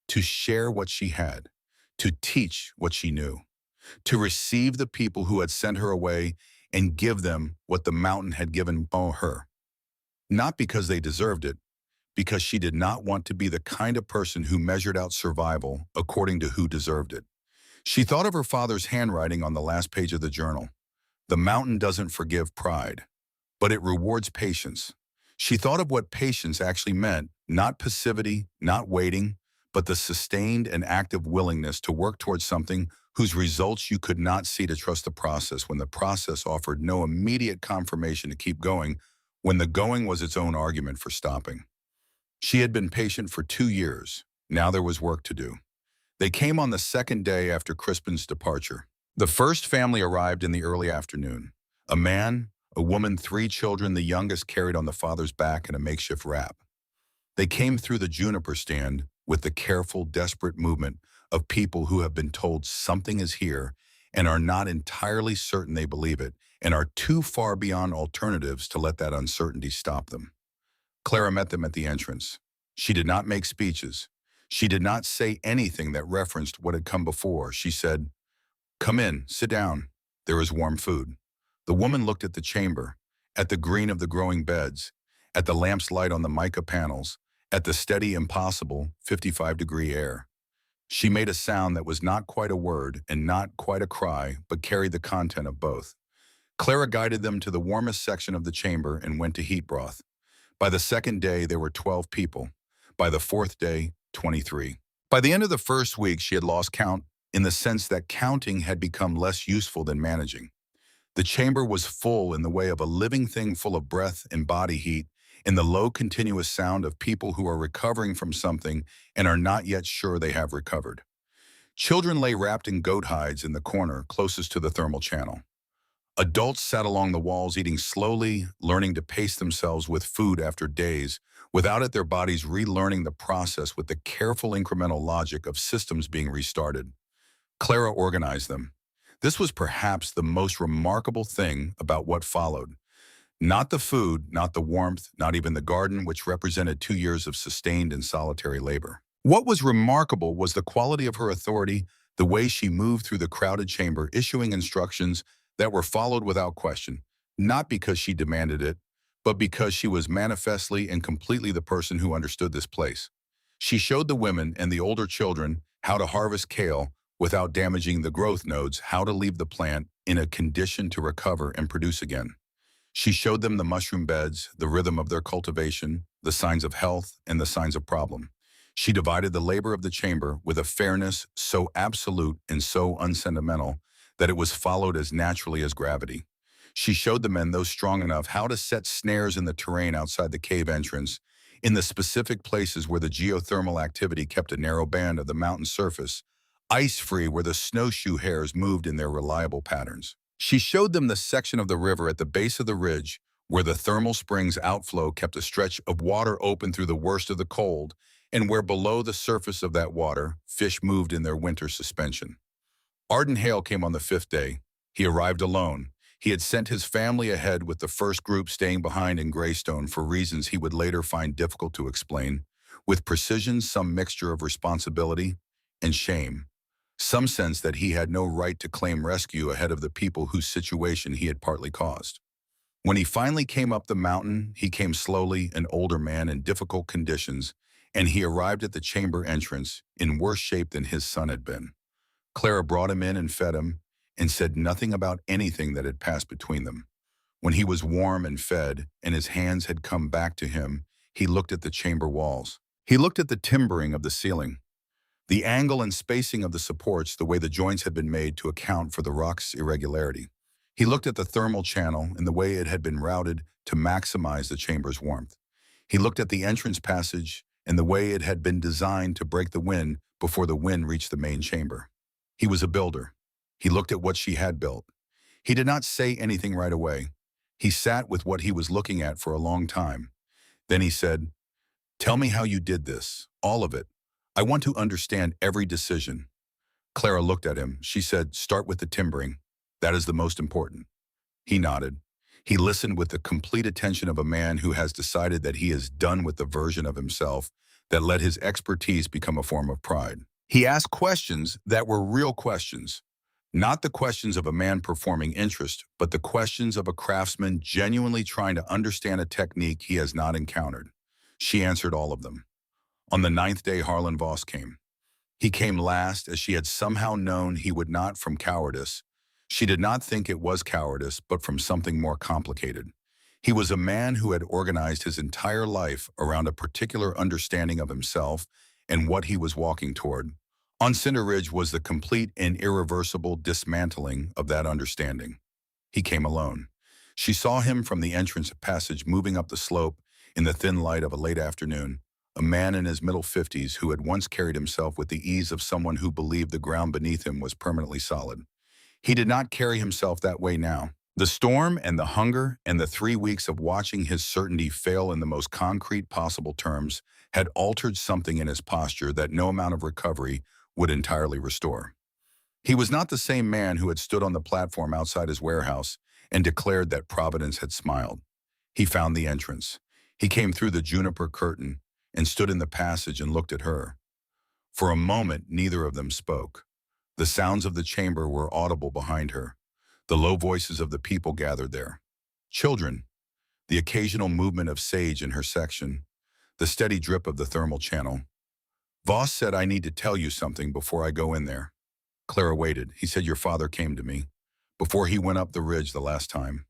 to share what she had, to teach what she knew, to receive the people who had sent her away and give them what the mountain had given her. Not because they deserved it, because she did not want to be the kind of person who measured out survival according to who deserved it. She thought of her father's handwriting on the last page of the journal. The mountain doesn't forgive pride, but it rewards patience. She thought of what patience actually meant, not passivity, not waiting, but the sustained and active willingness to work towards something whose results you could not see, to trust the process when the process offered no immediate confirmation to keep going, when the going was its own argument for stopping. She had been patient for 2 years. Now there was work to do. They came on the second day after Crispin's departure. The first family arrived in the early afternoon. A man, a woman, 3 children, the youngest carried on the father's back in a makeshift wrap. They came through the juniper stand with the careful, desperate movement of people who have been told something is here and are not entirely certain they believe it and are too far beyond alternatives to let that uncertainty stop them. Clara met them at the entrance. She did not make speeches. She did not say anything that referenced what had come before. She said, "Come in, sit down. There is warm food." The woman looked at the chamber, at the green of the growing beds, at the lamp's light on the mica panels, at the steady, impossible 55-degree air. She made a sound that was not quite a word and not quite a cry, but carried the content of both. Clara guided them to the warmest section of the chamber and went to heat broth. By the second day, there were 12 people. By the fourth day, 23. By the end of the first week, she had lost count in the sense that counting had become less useful than managing. The chamber was full in the way of a living thing, full of breath and body heat, in the low continuous sound of people who are recovering from something and are not yet sure they have recovered. Children lay wrapped in goat hides in the corner closest to the thermal channel. Adults sat along the walls eating slowly, learning to pace themselves with food after days, without it their bodies relearning the process with the careful incremental logic of systems being restarted. Clara organized them. This was perhaps the most remarkable thing about what followed. Not the food, not the warmth, not even the garden, which represented 2 years of sustained and solitary labor. What was remarkable was the quality of her authority, the way she moved through the crowded chamber, issuing instructions that were followed without question, not because she demanded it, but because she was manifestly and completely the person who understood this place. She showed the women and the older children how to harvest kale without damaging the growth nodes, how to leave the plant in a condition to recover and produce again. She showed them the mushroom beds, the rhythm of their cultivation, the signs of health, and the signs of problem. She divided the labor of the chamber with a fairness so absolute and so unsentimental that it was followed as naturally as gravity. She showed the men, those strong enough, how to set snares in the terrain outside the cave entrance, in the specific places where the geothermal activity kept a narrow band of the mountain surface, ice-free where the snowshoe hares moved in their reliable patterns. She showed them the section of the river at the base of the ridge where the thermal springs outflow kept a stretch of water open through the worst of the cold, and where below the surface of that water, fish moved in their winter suspension. Arden Hale came on the 5th day. He arrived alone. He had sent his family ahead with the first group staying behind in Greystone for reasons he would later find difficult to explain, with precision some mixture of responsibility and shame, some sense that he had no right to claim rescue ahead of the people whose situation he had partly caused. When he finally came up the mountain, he came slowly, an older man in difficult conditions, and he arrived at the chamber entrance in worse shape than his son had been. Clara brought him in and fed him, and said nothing about anything that had passed between them. When he was warm and fed, and his hands had come back to him, he looked at the chamber walls. He looked at the timbering of the ceiling, the angle and spacing of the supports, the way the joints had been made to account for the rock's irregularity. He looked at the thermal channel and the way it had been routed to maximize the chamber's warmth. He looked at the entrance passage and the way it had been designed to break the wind before the wind reached the main chamber. He was a builder. He looked at what she had built. He did not say anything right away. He sat with what he was looking at for a long time. Then he said, "Tell me how you did this, all of it. I want to understand every decision." Clara looked at him. She said, "Start with the timbering. That is the most important." He nodded. He listened with the complete attention of a man who has decided that he is done with the version of himself that let his expertise become a form of pride. He asked questions that were real questions, not the questions of a man performing interest, but the questions of a craftsman genuinely trying to understand a technique he has not encountered. She answered all of them. On the 9th day, Harlan Voss came. He came last, as she had somehow known he would not from cowardice. She did not think it was cowardice, but from something more complicated. He was a man who had organized his entire life around a particular understanding of himself and what he was walking toward. On Cinder Ridge was the complete and irreversible dismantling of that understanding. He came alone. She saw him from the entrance passage moving up the slope in the thin light of a late afternoon, a man in his middle 50s who had once carried himself with the ease of someone who believed the ground beneath him was permanently solid. He did not carry himself that way now. The storm and the hunger and the 3 weeks of watching his certainty fail in the most concrete possible terms had altered something in his posture that no amount of recovery would entirely restore. He was not the same man who had stood on the platform outside his warehouse and declared that Providence had smiled. He found the entrance. He came through the juniper curtain and stood in the passage and looked at her. For a moment, neither of them spoke. The sounds of the chamber were audible behind her. The low voices of the people gathered there. Children, the occasional movement of sage in her section, the steady drip of the thermal channel. Voss said, "I need to tell you something before I go in there." Clara waited. He said, "Your father came to me. Before he went up the ridge the last time.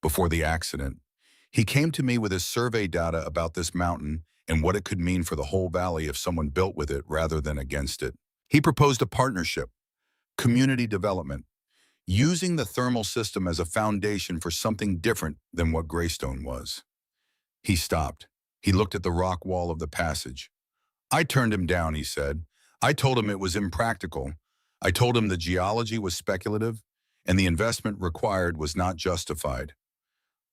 Before the accident. He came to me with his survey data about this mountain and what it could mean for the whole valley if someone built with it rather than against it. He proposed a partnership, community development, using the thermal system as a foundation for something different than what Greystone was." He stopped. He looked at the rock wall of the passage. "I turned him down," he said. "I told him it was impractical. I told him the geology was speculative and the investment required was not justified.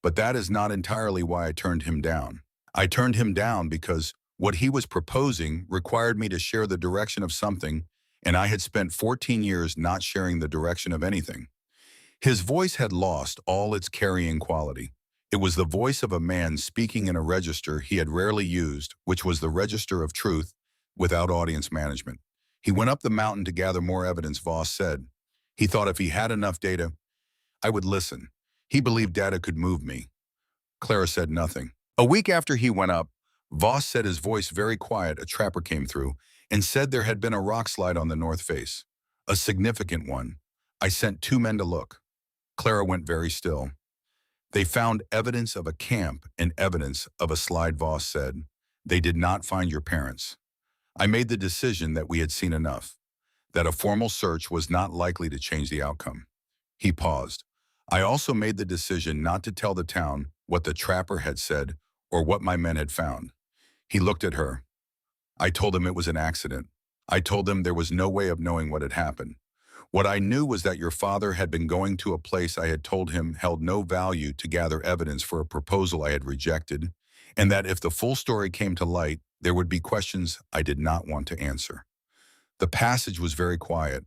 But that is not entirely why I turned him down. I turned him down because what he was proposing required me to share the direction of something, and I had spent 14 years not sharing the direction of anything." His voice had lost all its carrying quality. It was the voice of a man speaking in a register he had rarely used, which was the register of truth, without audience management. He went up the mountain to gather more evidence, Voss said. He thought if he had enough data, I would listen. He believed data could move me. Clara said nothing. A week after he went up, Voss said, his voice very quiet, a trapper came through and said there had been a rock slide on the north face. A significant one. I sent 2 men to look. Clara went very still. They found evidence of a camp and evidence of a slide, Voss said. They did not find your parents. I made the decision that we had seen enough, that a formal search was not likely to change the outcome. He paused. I also made the decision not to tell the town what the trapper had said or what my men had found. He looked at her. I told him it was an accident. I told him there was no way of knowing what had happened. What I knew was that your father had been going to a place I had told him held no value to gather evidence for a proposal I had rejected, and that if the full story came to light, there would be questions I did not want to answer. The passage was very quiet.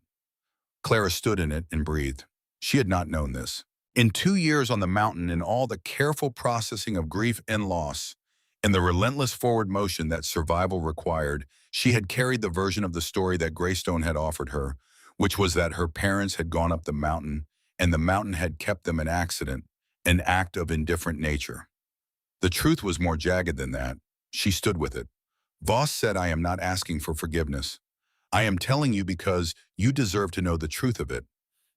Clara stood in it and breathed. She had not known this. In 2 years on the mountain, in all the careful processing of grief and loss, and the relentless forward motion that survival required, she had carried the version of the story that Greystone had offered her, which was that her parents had gone up the mountain, and the mountain had kept them an accident, an act of indifferent nature. The truth was more jagged than that. She stood with it. Voss said, I am not asking for forgiveness. I am telling you because you deserve to know the truth of it,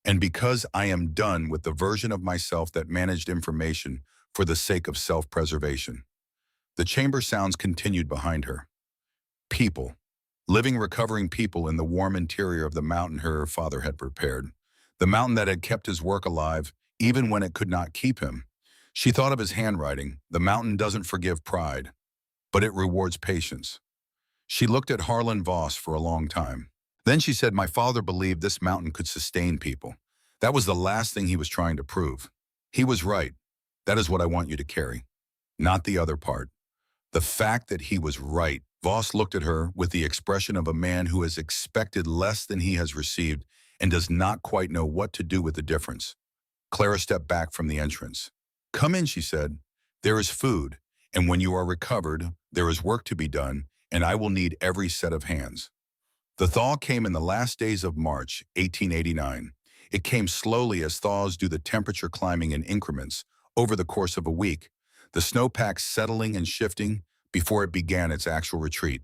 and because I am done with the version of myself that managed information for the sake of self-preservation. The chamber sounds continued behind her. People. Living, recovering people in the warm interior of the mountain her father had prepared. The mountain that had kept his work alive, even when it could not keep him. She thought of his handwriting. The mountain doesn't forgive pride, but it rewards patience. She looked at Harlan Voss for a long time. Then she said, my father believed this mountain could sustain people. That was the last thing he was trying to prove. He was right. That is what I want you to carry. Not the other part. The fact that he was right. Voss looked at her with the expression of a man who has expected less than he has received and does not quite know what to do with the difference. Clara stepped back from the entrance. Come in, she said. There is food, and when you are recovered, there is work to be done, and I will need every set of hands. The thaw came in the last days of March, 1889. It came slowly as thaws do, the temperature climbing in increments over the course of a week, the snowpack settling and shifting before it began its actual retreat.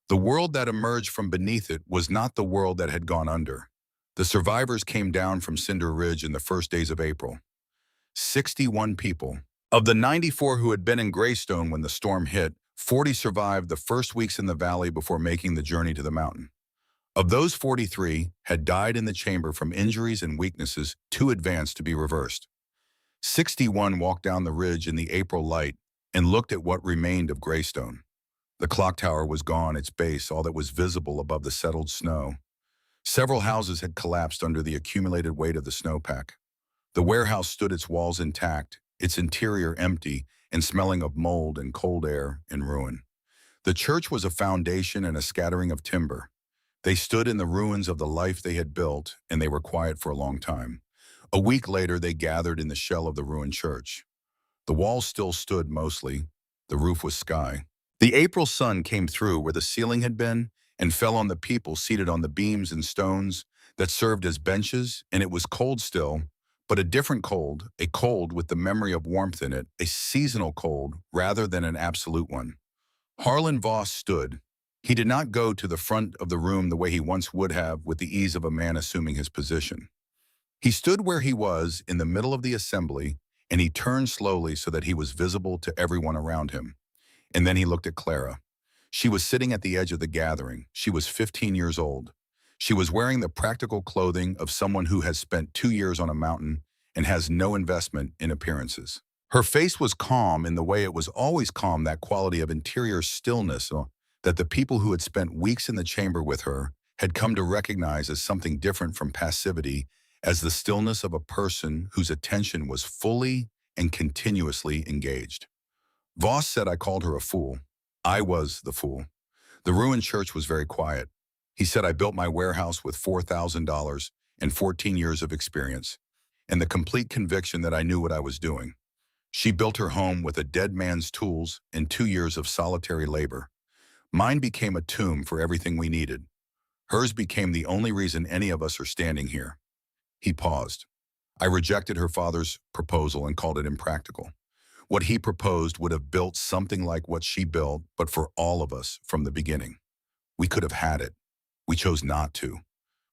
The world that emerged from beneath it was not the world that had gone under. The survivors came down from Cinder Ridge in the first days of April. 61 people. Of the 94 who had been in Greystone when the storm hit, 40 survived the first weeks in the valley before making the journey to the mountain. Of those, 43 had died in the chamber from injuries and weaknesses too advanced to be reversed. 61 walked down the ridge in the April light and looked at what remained of Greystone. The clock tower was gone, its base, all that was visible above the settled snow. Several houses had collapsed under the accumulated weight of the snowpack. The warehouse stood, its walls intact, its interior empty and smelling of mold and cold air and ruin. The church was a foundation and a scattering of timber. They stood in the ruins of the life they had built, and they were quiet for a long time. A week later, they gathered in the shell of the ruined church. The walls still stood mostly. The roof was sky. The April sun came through where the ceiling had been and fell on the people seated on the beams and stones that served as benches, and it was cold still, but a different cold, a cold with the memory of warmth in it, a seasonal cold rather than an absolute one. Harlan Voss stood. He did not go to the front of the room the way he once would have with the ease of a man assuming his position. He stood where he was in the middle of the assembly, and he turned slowly so that he was visible to everyone around him. And then he looked at Clara. She was sitting at the edge of the gathering. She was 15 years old. She was wearing the practical clothing of someone who has spent 2 years on a mountain and has no investment in appearances. Her face was calm in the way it was always calm, that quality of interior stillness that the people who had spent weeks in the chamber with her had come to recognize as something different from passivity, as the stillness of a person whose attention was fully and continuously engaged. Voss said I called her a fool. I was the fool. The ruined church was very quiet. He said I built my warehouse with $4,000 and 14 years of experience, and the complete conviction that I knew what I was doing. She built her home with a dead man's tools and 2 years of solitary labor. Mine became a tomb for everything we needed. Hers became the only reason any of us are standing here. He paused. I rejected her father's proposal and called it impractical. What he proposed would have built something like what she built, but for all of us from the beginning. We could have had it. We chose not to.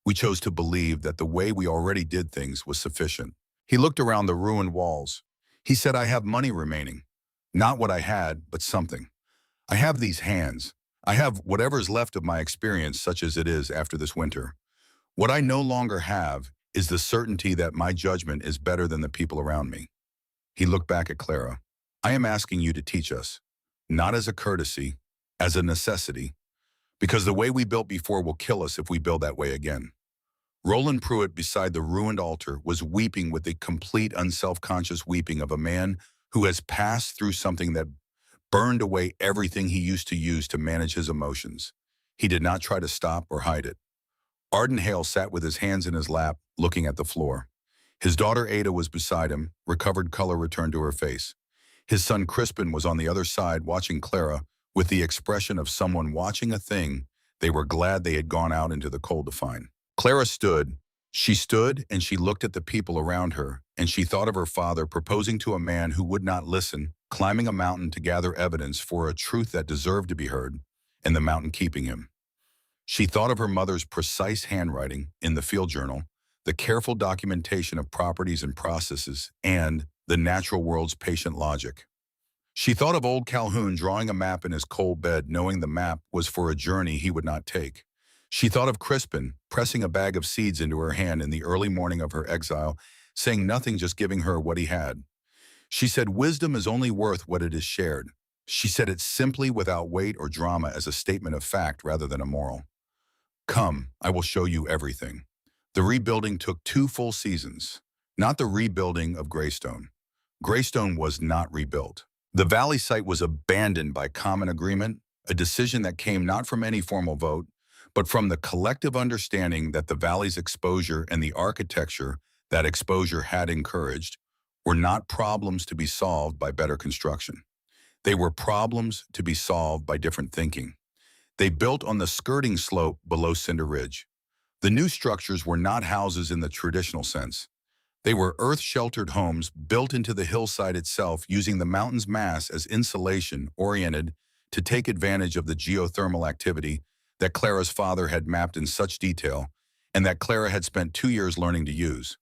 We chose to believe that the way we already did things was sufficient. He looked around the ruined walls. He said, I have money remaining. Not what I had, but something. I have these hands. I have whatever is left of my experience, such as it is after this winter. What I no longer have is the certainty that my judgment is better than the people around me. He looked back at Clara. I am asking you to teach us, not as a courtesy, as a necessity, because the way we built before will kill us if we build that way again. Roland Pruitt beside the ruined altar was weeping with the complete unself-conscious weeping of a man who has passed through something that burned away everything he used to use to manage his emotions. He did not try to stop or hide it. Arden Hale sat with his hands in his lap, looking at the floor. His daughter Ada was beside him, recovered color returned to her face. His son Crispin was on the other side, watching Clara with the expression of someone watching a thing they were glad they had gone out into the cold to find. Clara stood. She stood and she looked at the people around her, and she thought of her father proposing to a man who would not listen, climbing a mountain to gather evidence for a truth that deserved to be heard, and the mountain keeping him. She thought of her mother's precise handwriting in the field journal, the careful documentation of properties and processes, and the natural world's patient logic. She thought of old Calhoun drawing a map in his cold bed, knowing the map was for a journey he would not take. She thought of Crispin pressing a bag of seeds into her hand in the early morning of her exile, saying nothing, just giving her what he had. She said, "Wisdom is only worth what it is shared." She said it simply, without weight or drama, as a statement of fact rather than a moral. "Come, I will show you everything." The rebuilding took 2 full seasons, not the rebuilding of Greystone. Greystone was not rebuilt. The valley site was abandoned by common agreement, a decision that came not from any formal vote, but from the collective understanding that the valley's exposure and the architecture that exposure had encouraged were not problems to be solved by better construction. They were problems to be solved by different thinking. They built on the skirting slope below Cinder Ridge. The new structures were not houses in the traditional sense. They were earth-sheltered homes built into the hillside itself, using the mountain's mass as insulation, oriented to take advantage of the geothermal activity that Clara's father had mapped in such detail and that Clara had spent 2 years learning to use.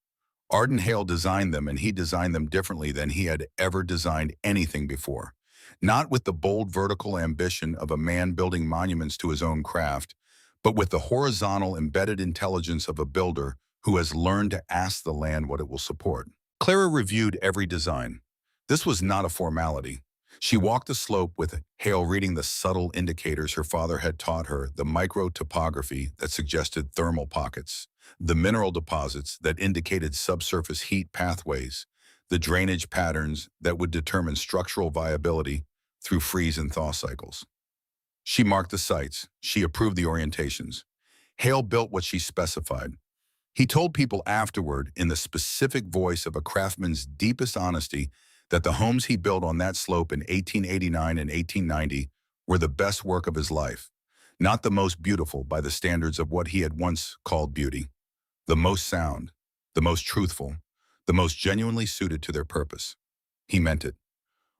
Arden Hale designed them, and he designed them differently than he had ever designed anything before. Not with the bold vertical ambition of a man building monuments to his own craft, but with the horizontal embedded intelligence of a builder who has learned to ask the land what it will support. Clara reviewed every design. This was not a formality. She walked the slope with Hale, reading the subtle indicators her father had taught her, the micro-topography that suggested thermal pockets, the mineral deposits that indicated subsurface heat pathways, the drainage patterns that would determine structural viability through freeze and thaw cycles. She marked the sites. She approved the orientations. Hale built what she specified. He told people afterward, in the specific voice of a craftsman's deepest honesty, that the homes he built on that slope in 1889 and 1890 were the best work of his life, not the most beautiful by the standards of what he had once called beauty, the most sound, the most truthful, the most genuinely suited to their purpose. He meant it.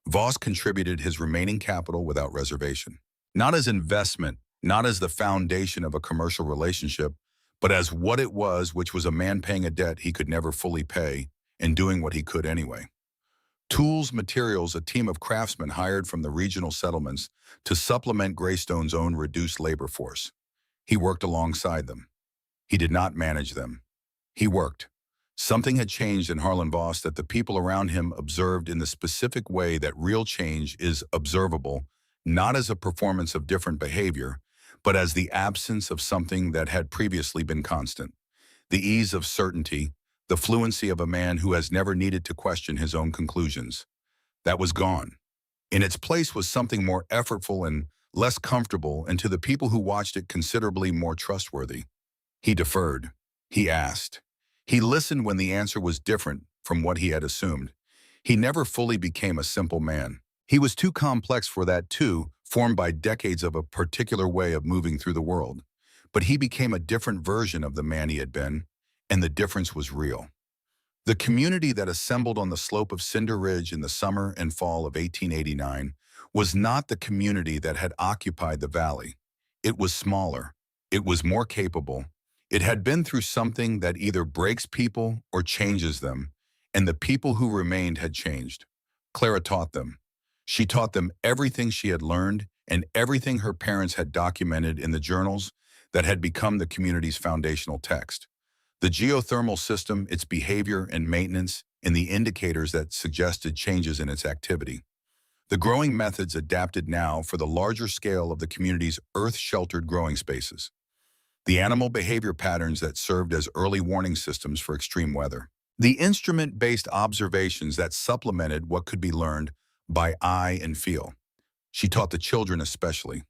Voss contributed his remaining capital without reservation, not as investment, not as the foundation of a commercial relationship, but as what it was, which was a man paying a debt he could never fully pay and doing what he could anyway. Tools, materials, a team of craftsmen hired from the regional settlements to supplement Greystone's own reduced labor force. He worked alongside them. He did not manage them. He worked. Something had changed in Harlan Voss that the people around him observed in the specific way that real change is observable, not as a performance of different behavior, but as the absence of something that had previously been constant. The ease of certainty, the fluency of a man who has never needed to question his own conclusions. That was gone. In its place was something more effortful and less comfortable, and to the people who watched it, considerably more trustworthy. He deferred. He asked. He listened when the answer was different from what he had assumed. He never fully became a simple man. He was too complex for that too, formed by decades of a particular way of moving through the world. But he became a different version of the man he had been, and the difference was real. The community that assembled on the slope of Cinder Ridge in the summer and fall of 1889 was not the community that had occupied the valley. It was smaller. It was more capable. It had been through something that either breaks people or changes them, and the people who remained had changed. Clara taught them. She taught them everything she had learned and everything her parents had documented in the journals that had become the community's foundational text. The geothermal system, its behavior and maintenance, and the indicators that suggested changes in its activity. The growing methods adapted now for the larger scale of the community's earth-sheltered growing spaces. The animal behavior patterns that served as early warning systems for extreme weather. The instrument-based observations that supplemented what could be learned by eye and feel. She taught the children especially.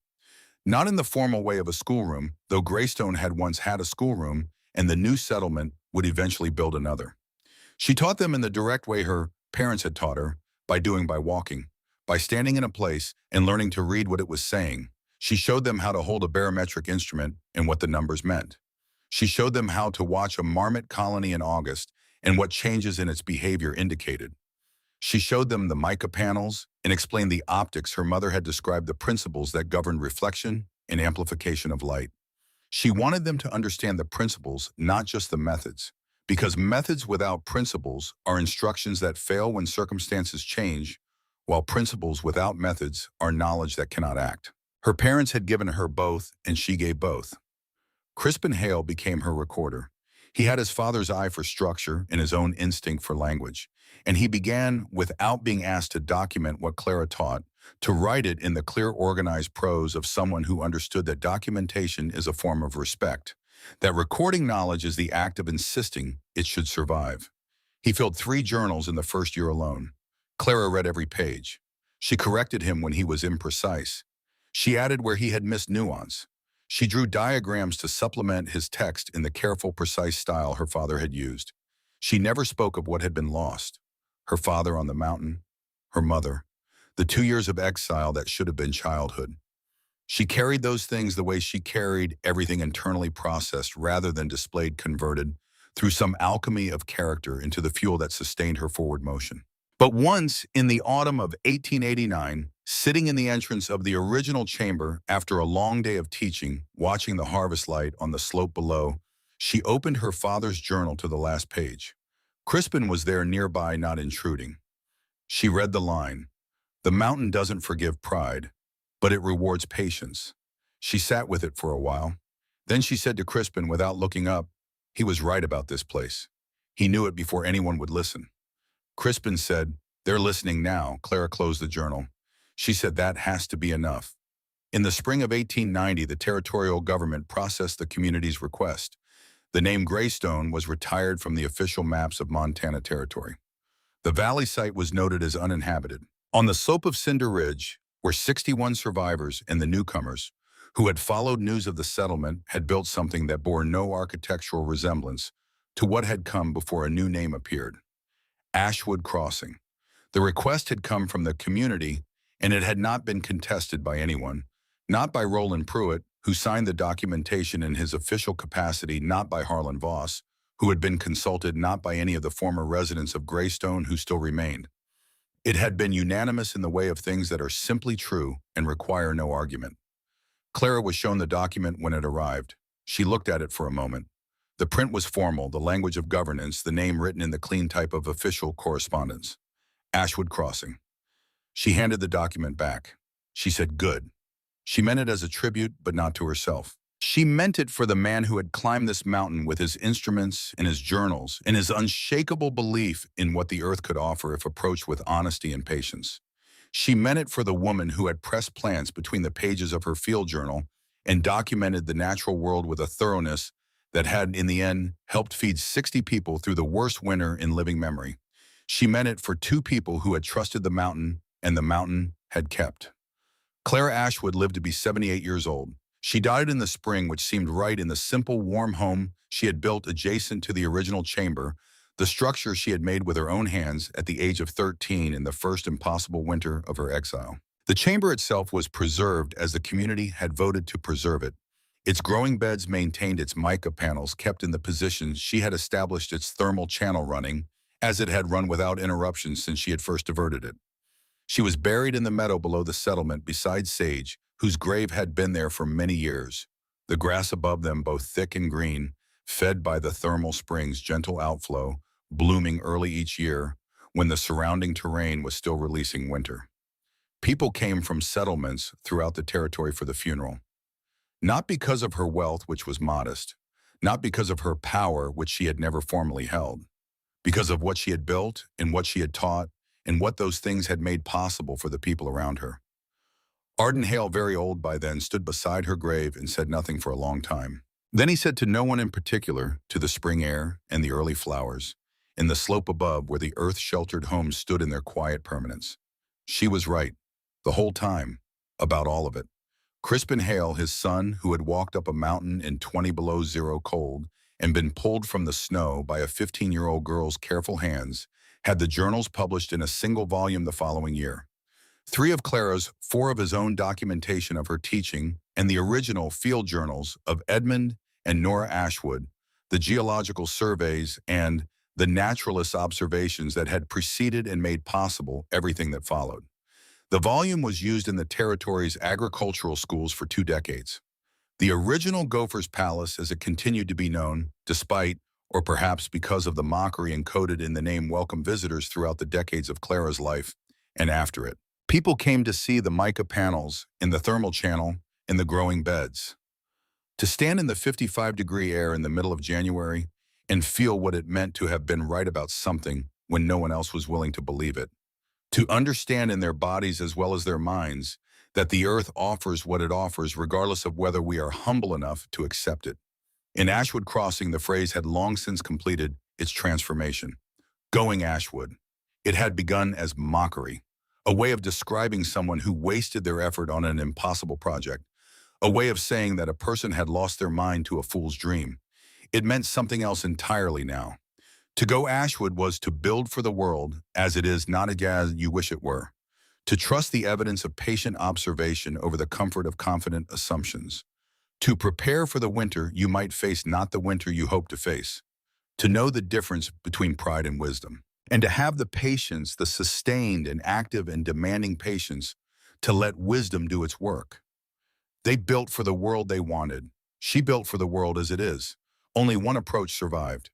Not in the formal way of a schoolroom, though Greystone had once had a schoolroom, and the new settlement would eventually build another. She taught them in the direct way her parents had taught her, by walking, by standing in a place and learning to read what it was saying. She showed them how to hold a barometric instrument and what the numbers meant. She showed them how to watch a marmot colony in August and what changes in its behavior indicated. She showed them the mica panels and explained the optics her mother had described, the principles that governed reflection and amplification of light. She wanted them to understand the principles, not just the methods, because methods without principles are instructions that fail when circumstances change while principles without methods are knowledge that cannot act. Her parents had given her both, and she gave both. Crispin Hale became her recorder. He had his father's eye for structure and his own instinct for language, and he began, without being asked to document what Clara taught, to write it in the clear, organized prose of someone who understood that documentation is a form of respect, that recording knowledge is the act of insisting it should survive. He filled 3 journals in the first year alone. Clara read every page. She corrected him when he was imprecise. She added where he had missed nuance. She drew diagrams to supplement his text in the careful, precise style her father had used. She never spoke of what had been lost. Her father on the mountain, her mother, the 2 years of exile that should have been childhood. She carried those things the way she carried everything internally processed rather than displayed converted through some alchemy of character into the fuel that sustained her forward motion. But once, in the autumn of 1889, sitting in the entrance of the original chamber after a long day of teaching, watching the harvest light on the slope below, she opened her father's journal to the last page. Crispin was there nearby, not intruding. She read the line, "The mountain doesn't forgive pride, but it rewards patience." She sat with it for a while. Then she said to Crispin without looking up, he was right about this place. He knew it before anyone would listen. Crispin said, "They're listening now." Clara closed the journal. She said that has to be enough. In the spring of 1890, the territorial government processed the community's request. The name Greystone was retired from the official maps of Montana Territory. The valley site was noted as uninhabited. On the slope of Cinder Ridge were 61 survivors and the newcomers, who had followed news of the settlement, had built something that bore no architectural resemblance to what had come before a new name appeared. Ashwood Crossing. The request had come from the community, and it had not been contested by anyone, not by Roland Pruitt, who signed the documentation in his official capacity, not by Harlan Voss, who had been consulted, not by any of the former residents of Greystone who still remained. It had been unanimous in the way of things that are simply true and require no argument. Clara was shown the document when it arrived. She looked at it for a moment. The print was formal, the language of governance, the name written in the clean type of official correspondence. Ashwood Crossing. She handed the document back. She said, "Good." She meant it as a tribute, but not to herself. She meant it for the man who had climbed this mountain with his instruments and his journals and his unshakable belief in what the earth could offer if approached with honesty and patience. She meant it for the woman who had pressed plants between the pages of her field journal and documented the natural world with a thoroughness that had, in the end, helped feed 60 people through the worst winter in living memory. She meant it for 2 people who had trusted the mountain, and the mountain had kept. Clara Ashwood lived to be 78 years old. She died in the spring, which seemed right, in the simple, warm home she had built adjacent to the original chamber, the structure she had made with her own hands at the age of 13 in the first impossible winter of her exile. The chamber itself was preserved as the community had voted to preserve it. Its growing beds maintained, its mica panels kept in the positions she had established, its thermal channel running, as it had run without interruption since she had first diverted it. She was buried in the meadow below the settlement beside Sage, whose grave had been there for many years. The grass above them, both thick and green, fed by the thermal spring's gentle outflow, blooming early each year, when the surrounding terrain was still releasing winter. People came from settlements throughout the territory for the funeral. Not because of her wealth, which was modest, not because of her power, which she had never formally held, because of what she had built and what she had taught and what those things had made possible for the people around her. Arden Hale, very old by then, stood beside her grave and said nothing for a long time. Then he said to no one in particular, to the spring air and the early flowers, in the slope above where the earth-sheltered homes stood in their quiet permanence. She was right, the whole time, about all of it. Crispin Hale, his son, who had walked up a mountain in 20 below zero cold and been pulled from the snow by a 15-year-old girl's careful hands, had the journals published in a single volume the following year. 3 of Clara's, 4 of his own documentation of her teaching, and the original field journals of Edmund and Nora Ashwood, the geological surveys, and the naturalist observations that had preceded and made possible everything that followed. The volume was used in the territory's agricultural schools for 2 decades. The original Gopher's Palace, as it continued to be known, despite, or perhaps because of the mockery encoded in the name, welcomed visitors throughout the decades of Clara's life and after it. People came to see the mica panels in the thermal channel in the growing beds. To stand in the 55-degree air in the middle of January and feel what it meant to have been right about something when no one else was willing to believe it. To understand in their bodies as well as their minds that the earth offers what it offers regardless of whether we are humble enough to accept it. In Ashwood Crossing, the phrase had long since completed its transformation. Going Ashwood. It had begun as mockery, a way of describing someone who wasted their effort on an impossible project, a way of saying that a person had lost their mind to a fool's dream. It meant something else entirely now. To go Ashwood was to build for the world as it is, not as you wish it were. To trust the evidence of patient observation over the comfort of confident assumptions. To prepare for the winter you might face, not the winter you hope to face. To know the difference between pride and wisdom. And to have the patience, the sustained and active and demanding patience, to let wisdom do its work. They built for the world they wanted. She built for the world as it is. Only one approach survived.